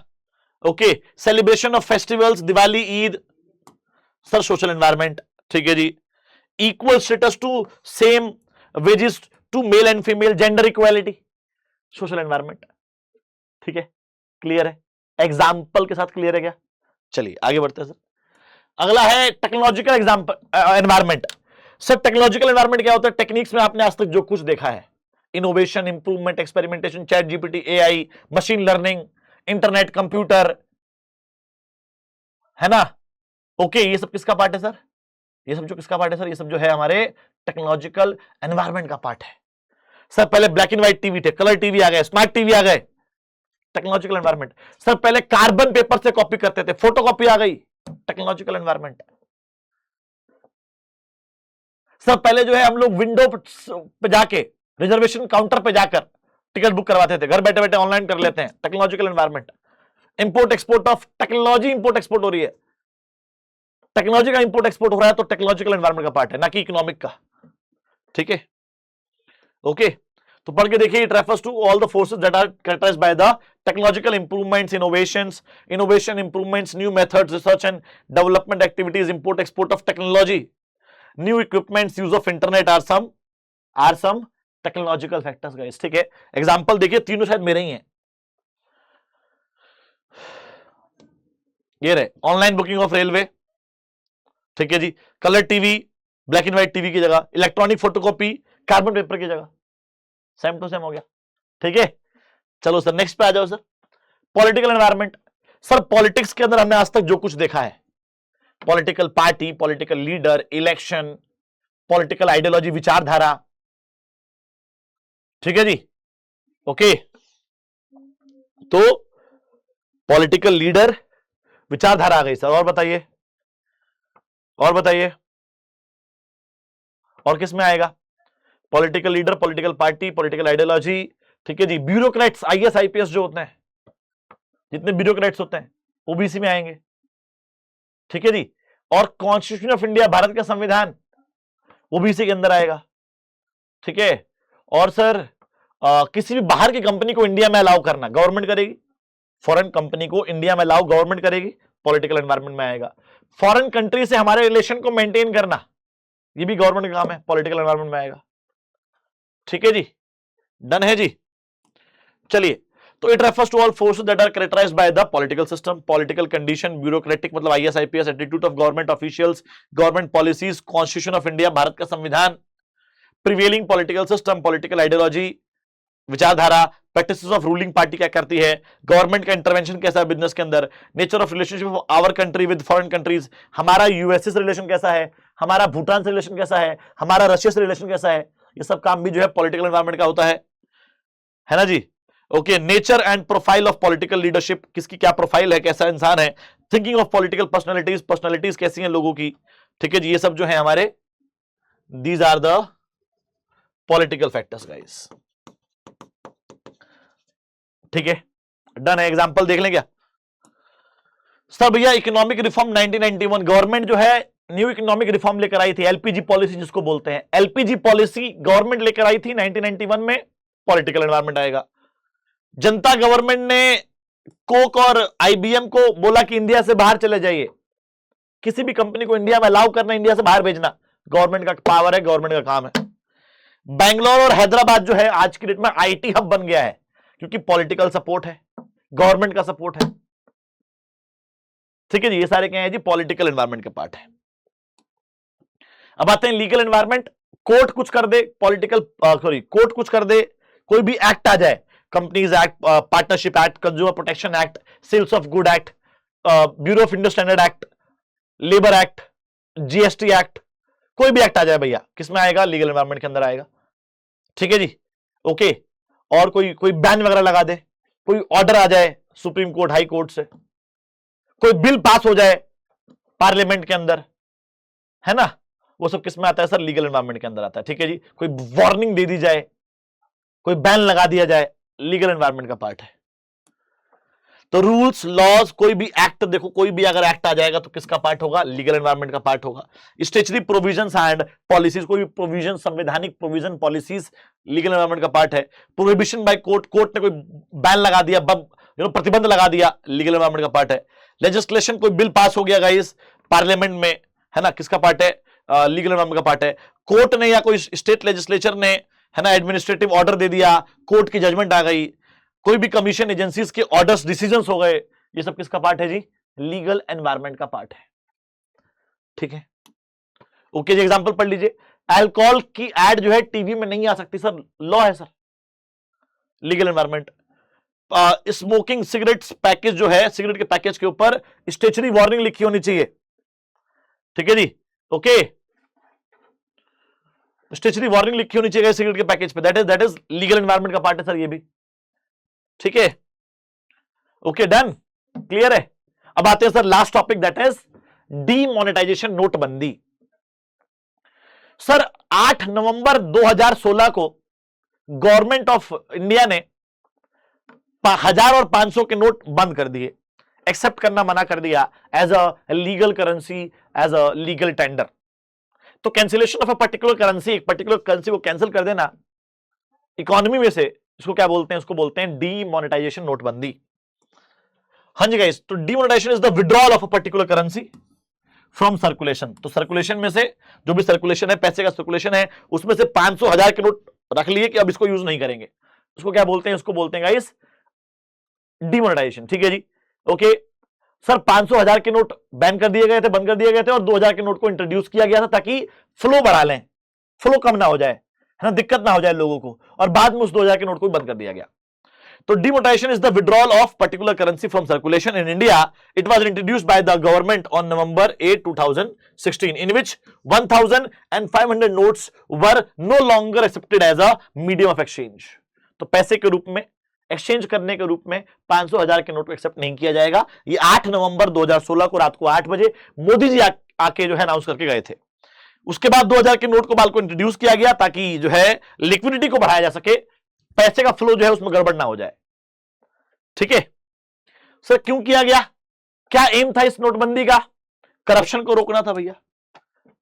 A: Okay, celebration of festivals, Diwali, Eid, sir social environment. ठीक है जी। Equal status to same wages to male and female, gender equality, social environment. ठीक है, clear है? एग्जाम्पल के साथ क्लियर है क्या? चलिए आगे बढ़ते हैं सर। अगला है technological example environment. Sir technological environment क्या होता है? टेक्निक्स में आपने आज तक जो कुछ देखा है, innovation, improvement, experimentation, chat GPT, AI, machine learning, internet, computer, है ना? ओके, ये सब किसका पार्ट है सर? ये सब जो किसका पार्ट है सर? ये सब जो है हमारे टेक्नोलॉजिकल एनवायरमेंट का पार्ट है। सर पहले ब्लैक एंड व्हाइट टीवी थे, कलर टीवी आ गए, स्मार्ट टीवी आ गए, टेक्नोलॉजिकल एनवायरमेंट। सर पहले कार्बन पेपर से कॉपी करते थे, फोटोकॉपी आ गई, टेक्नोलॉजिकल एनवायरमेंट। सर पहले जो है हम लोग विंडो पे जाके, रिजर्वेशन काउंटर पे जाकर टिकट बुक करवाते थे, घर बैठे बैठे ऑनलाइन कर लेते हैं, technological environment. Import export of technology, import export हो रही है, टेक्नोलॉजी का इंपोर्ट एक्सपोर्ट हो रहा है, तो टेक्नोलॉजिकल एनवायरमेंट का पार्ट है, ना कि इकोनॉमिक का। ठीक है, ओके। तो पढ़ के देखिए, it refers to all the forces that are characterized by the technological improvements, innovations, innovation, improvements, new methods, research and development activities, import export of technology, new equipments, use of internet are some technological factors guys. ठीक है, example देखिए, तीनों शायद मेरे ही हैं। ये रहे, online booking of railway, ठीक है जी, colour TV, black and white TV की जगह, इलेक्ट्रॉनिक फोटोकॉपी, कार्बन पेपर की जगह, सेम टू सेम हो गया। ठीक है, चलो सर नेक्स्ट पे आ जाओ sir. Political environment. Sir politics के अंदर हमने आज तक जो कुछ देखा है, political party, political leader, election, political ideology, विचारधारा। ठीक है जी, ओके। तो पॉलिटिकल लीडर, विचारधारा आ गई सर, और बताइए, और बताइए, और किस में आएगा? Political leader, political party, political ideology. ठीक है जी, ब्यूरोक्रेट्स, आईएएस आईपीएस जो होते हैं, जितने ब्यूरोक्रेट्स होते हैं ओबीसी में आएंगे। ठीक है जी, और कॉन्स्टिट्यूशन ऑफ इंडिया, भारत का संविधान, ओबीसी के अंदर आएगा। ठीक है, और सर किसी भी बाहर की कंपनी को इंडिया में अलाउ करना, गवर्नमेंट करेगी। फॉरेन कंपनी को इंडिया में अलाउ गवर्नमेंट करेगी, पॉलिटिकल एनवायरनमेंट में आएगा। फॉरेन कंट्री से हमारे रिलेशन को मेंटेन करना, ये भी गवर्नमेंट का काम है, पॉलिटिकल एनवायरनमेंट में आएगा। ठीक है जी, डन है जी। चलिए, तो it refers to all forces that are characterized by the political system, political condition, bureaucratic मतलब IAS IPS, attitude of government officials, government policies, constitution of India, Bharat का संविधान, prevailing political system, political ideology, विचारधारा, practices of ruling party क्या करती है, government का intervention कैसा है बिजनेस के अंदर, nature of relationship of our country with foreign countries, हमारा यूएसए से रिलेशन कैसा है, हमारा भूटान से रिलेशन कैसा है, हमारा रशिया से रिलेशन कैसा है, ये सब काम भी जो है पॉलिटिकल एनवायरनमेंट का होता है ना जी। Okay, nature and profile of political leadership, किसकी क्या प्रोफाइल है, कैसा इंसान है, thinking of political personalities, personalities कैसी हैं लोगों की। ठीक है जी, ये सब जो है हमारे, these are the political factors guys. ठीक है, डन है। एग्जांपल देख लें क्या सर? भैया इकोनॉमिक रिफॉर्म 1991, गवर्नमेंट जो है न्यू इकोनॉमिक रिफॉर्म लेकर आई थी, एलपीजी पॉलिसी जिसको बोलते हैं, एलपीजी पॉलिसी गवर्नमेंट लेकर आई थी 1991 में, पॉलिटिकल एनवायरनमेंट आएगा। जनता गवर्नमेंट ने कोक और आईबीएम को बोला कि इंडिया से बाहर चले जाइए, किसी भी कंपनी को इंडिया में अलाउ करना, इंडिया से बाहर भेजना गवर्नमेंट का पावर है, गवर्नमेंट का काम है। बैंगलोर और हैदराबाद जो है आज की डेट में आईटी हब बन गया है, क्योंकि पॉलिटिकल सपोर्ट है, गवर्नमेंट का सपोर्ट है। ठीक है जी, ये सारे क्या है जी, पॉलिटिकल एनवायरनमेंट के पार्ट है। अब आते हैं लीगल एनवायरनमेंट। कोर्ट कुछ कर दे, पॉलिटिकल कोर्ट कुछ कर दे, कोई भी एक्ट आ जाए, companies act, partnership act, consumer protection act, sales of good act, bureau of industry standard act, labour act, GST act, कोई भी एक्ट आ जाए भैया, किसमें आएगा, लीगल एनवायरनमेंट के अंदर आएगा। ठीक है जी, ओके। और कोई बैन वगैरह लगा दे, कोई ऑर्डर आ जाए सुप्रीम कोर्ट, हाई कोर्ट से, कोई बिल पास हो जाए पार्लियामेंट के अंदर, है ना, वो सब किसमें आता है सर, लीगल एनवायरनमेंट के अंदर आता है। ठीक है जी, कोई वार्निंग दे दी जाए, कोई बैन लगा दिया जाए, लीगल एनवायरनमेंट का पार्ट है। तो रूल्स, लॉज, कोई भी एक्ट, देखो कोई भी अगर एक्ट आ जाएगा तो किसका पार्ट होगा, लीगल एनवायरनमेंट का पार्ट होगा। स्टेचुटरी प्रोविजंस एंड पॉलिसीज, कोई भी प्रोविजन, संवैधानिक प्रोविजन, पॉलिसीज लीगल एनवायरनमेंट का पार्ट है। प्रोहिबिशन बाय कोर्ट, कोर्ट ने कोई बैन लगा दिया, प्रतिबंध लगा दिया, लीगल एनवायरनमेंट का पार्ट है। लेजिस्लेशन, कोई बिल पास हो गया गाइस पार्लियामेंट में, है ना, किसका पार्ट है, लीगल एनवायरनमेंट का पार्ट है। कोर्ट ने या कोई स्टेट लेजिस्लेचर ने, है ना, एडमिनिस्ट्रेटिव ऑर्डर दे दिया, कोर्ट की जजमेंट आ गई, कोई भी कमीशन एजेंसीज के ऑर्डर्स, डिसीजंस हो गए, ये सब किसका पार्ट है जी, लीगल एनवायरनमेंट का पार्ट है। ठीक है, ओके जी, एग्जांपल पढ़ लीजिए। अल्कोहल की एड जो है टीवी में नहीं आ सकती सर, लॉ है sir, legal environment. Smoking cigarettes package जो है, सिगरेट के पैकेज के ऊपर स्टेशनरी वार्निंग लिखी होनी चाहिए। ठीक है जी, ओके, स्टेशनरी वार्निंग लिखी होनी चाहिए सिगरेट के पैकेज पे, दैट इज लीगल एनवायरनमेंट का पार्ट है सर, ये भी। ठीक है, ओके, डन, क्लियर है। अब आते हैं sir last topic, that is demonetization, नोटबंदी। सर 8 नवंबर 2016 को गवर्नमेंट ऑफ इंडिया ने 1000 और 500 के नोट बंद कर दिए, एक्सेप्ट करना मना कर दिया as a legal currency, as a legal tender. तो cancellation of a particular currency, एक पर्टिकुलर करेंसी को कैंसिल कर देना इकोनॉमी में से, इसको क्या बोलते हैं, इसको बोलते हैं डीमोनेटाइजेशन, नोटबंदी। हाँ जी गाइस, तो demonetization is the withdrawal of a particular currency from circulation. तो सर्कुलेशन में से जो भी सर्कुलेशन है, पैसे का सर्कुलेशन है, उसमें से 500, 1000 के नोट रख लिए कि अब इसको यूज नहीं करेंगे, उसको क्या बोलते हैं, इसको बोलते हैं गाइस डीमोनेटाइजेशन। ठीक है जी, ओके। सर 500, 1000 के नोट बैन कर दिए गए थे, बंद कर दिए गए थे, और 2000 के नोट को इंट्रोड्यूस किया गया था ताकि फ्लो बढ़ा लें, फ्लो कम ना हो जाए, है ना, दिक्कत ना हो जाए लोगों को, और बाद में उस 2000 के नोट को बंद कर दिया गया। तो demonetization is the withdrawal of particular currency from circulation in India. It was introduced by the government on November 8, 2016, in which 1000 and 500 notes were no longer accepted as a medium of exchange. तो पैसे के रूप में, exchange करने के रूप में 500, 1000 के नोट को एक्सेप्ट नहीं किया जाएगा। ये 8 नवंबर 2016 को रात को 8 बजे मोदी जी आके जो है अनाउंस करके गए थे। उसके बाद 2000 के नोट को बाल को इंट्रोड्यूस किया गया ताकि जो है लिक्विडिटी को बढ़ाया जा सके, पैसे का फ्लो जो है उसमें गड़बड़ ना हो जाए। ठीक है सर, क्यों किया गया, क्या एम था इस नोटबंदी का, करप्शन को रोकना था भैया।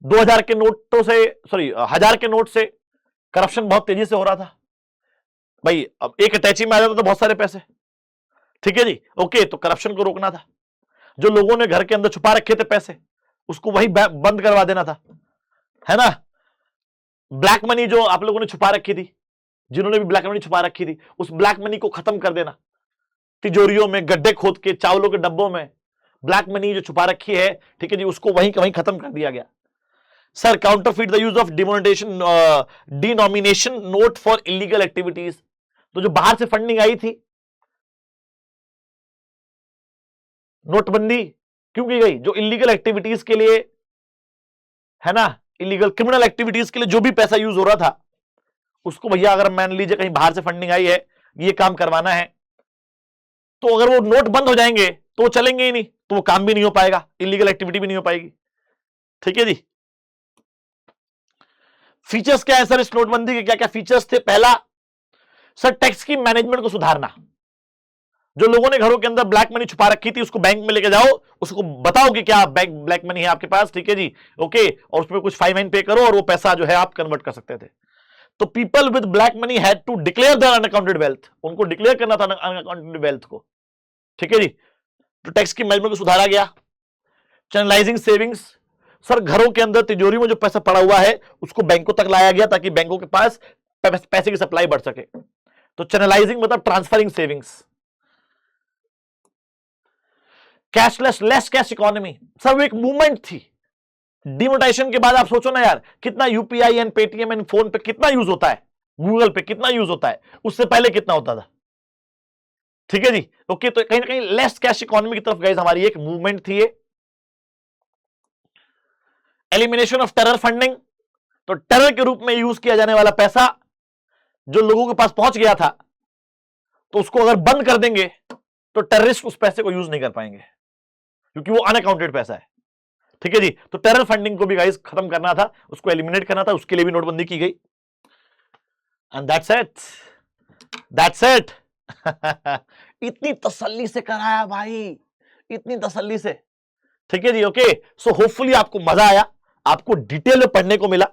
A: 2000 के नोटों से, सॉरी 1000 के नोट से करप्शन बहुत तेजी से हो रहा था भाई, अब एक अटैची में आ जाता तो बहुत सारे पैसे। ठीक है जी, ओके, तो करप्शन को रोकना था, जो लोगों ने घर के अंदर छुपा रखे थे पैसे, उसको वही बंद करवा देना था, है ना। ब्लैक मनी जो आप लोगों ने छुपा रखी थी, जिन्होंने भी ब्लैक मनी छुपा रखी थी, उस ब्लैक मनी को खत्म कर देना। तिजोरियों में गड्ढे खोद के, चावलों के डब्बों में ब्लैक मनी जो छुपा रखी है, ठीक है जी, उसको वहीं वहीं खत्म कर दिया गया। Sir counterfeit the use of demonetisation, denomination note for illegal activities. तो जो बाहर से फंडिंग आई थी, नोटबंदी क्यों की गई, जो इलीगल एक्टिविटीज के लिए, है ना, इलीगल क्रिमिनल एक्टिविटीज के लिए जो भी पैसा यूज हो रहा था, उसको भैया अगर मान लीजिए कहीं बाहर से फंडिंग आई है, ये काम करवाना है, तो अगर वो नोट बंद हो जाएंगे तो वो चलेंगे ही नहीं, तो वो काम भी नहीं हो पाएगा, इलीगल एक्टिविटी भी नहीं हो पाएगी। ठीक है जी, फीचर्स क्या है सर इस नोटबंदी के, क्या क्या फीचर्स थे। पहला सर, टैक्स की मैनेजमेंट को सुधारना, जो लोगों ने घरों के अंदर ब्लैक मनी छुपा रखी थी उसको बैंक में लेके जाओ, उसको बताओ कि क्या बैंक ब्लैक मनी है आपके पास, ठीक है जी, ओके, और उसमें कुछ फाइन पे करो और वो पैसा जो है आप कन्वर्ट कर सकते थे। तो people with black money had to declare their unaccounted wealth, उनको डिक्लेयर करना था अनअकाउंटेड वेल्थ को, ठीक है जी। तो टैक्स की मैनेजमेंट को सुधारा गया। चैनलाइजिंग सेविंग्स, सर घरों के अंदर तिजोरी में जो पैसा पड़ा हुआ है उसको बैंकों तक लाया गया ताकि बैंकों के पास पैसे की सप्लाई बढ़ सके। तो चैनलाइजिंग मतलब transferring savings. Cashless less cash economy, sir वो एक मूवमेंट थी। डिमोनेटाइजेशन के बाद आप सोचो ना यार, कितना UPI and Paytm and phone पे कितना यूज होता है, गूगल पे कितना यूज होता है, उससे पहले कितना होता था, ठीक है जी, ओके। तो कहीं ना कहीं लेस कैश इकोनॉमी की तरफ गाइस हमारी एक मूवमेंट थी ये। एलिमिनेशन ऑफ टेरर फंडिंग, तो टेरर के रूप में यूज किया जाने वाला पैसा जो लोगों के पास पहुंच गया था, तो उसको अगर बंद कर देंगे तो टेररिस्ट उस पैसे को यूज नहीं कर पाएंगे क्योंकि वो अनअकाउंटेड पैसा है, ठीक है जी। तो टेरर फंडिंग को भी गाइस खत्म करना था, उसको एलिमिनेट करना था, उसके लिए भी नोटबंदी की गई। And that's it, that's it. इतनी तसल्ली से कराया भाई, इतनी तसल्ली से, ठीक है जी, ओके। सो होपफुली आपको मजा आया, आपको डिटेल में पढ़ने को मिला,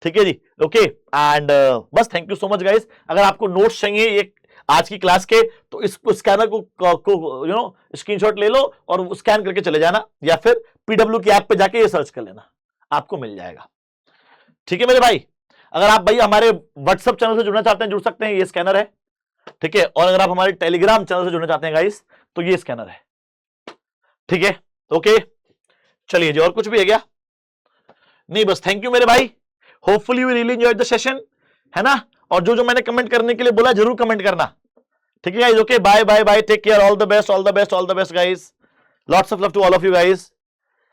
A: ठीक है जी, ओके। एंड बस thank you so much guys. अगर आपको नोट्स चाहिए एक आज की क्लास के, तो इसको स्कैनर को यू नो स्क्रीनशॉट ले लो और स्कैन करके चले जाना, या फिर पीडब्ल्यू की ऐप पे जाके ये सर्च कर लेना, आपको मिल जाएगा, ठीक है मेरे भाई। अगर आप भाई हमारे व्हाट्सएप चैनल से जुड़ना चाहते हैं, जुड़ सकते हैं, ये स्कैनर है, ठीक है। और अगर आप हमारे टेलीग्राम चैनल से जुड़ना चाहते हैं गाइस, तो ये स्कैनर है, ठीक है, ओके। चलिए जी, और कुछ भी है क्या? नहीं, बस थैंक यू मेरे भाई। Hopefully you really enjoyed the session, है ना। और जो जो मैंने कमेंट करने के लिए बोला जरूर कमेंट करना, ठीक है guys, okay. Bye bye bye, take care, all the best, all the best, all the best guys, lots of love to all of you guys.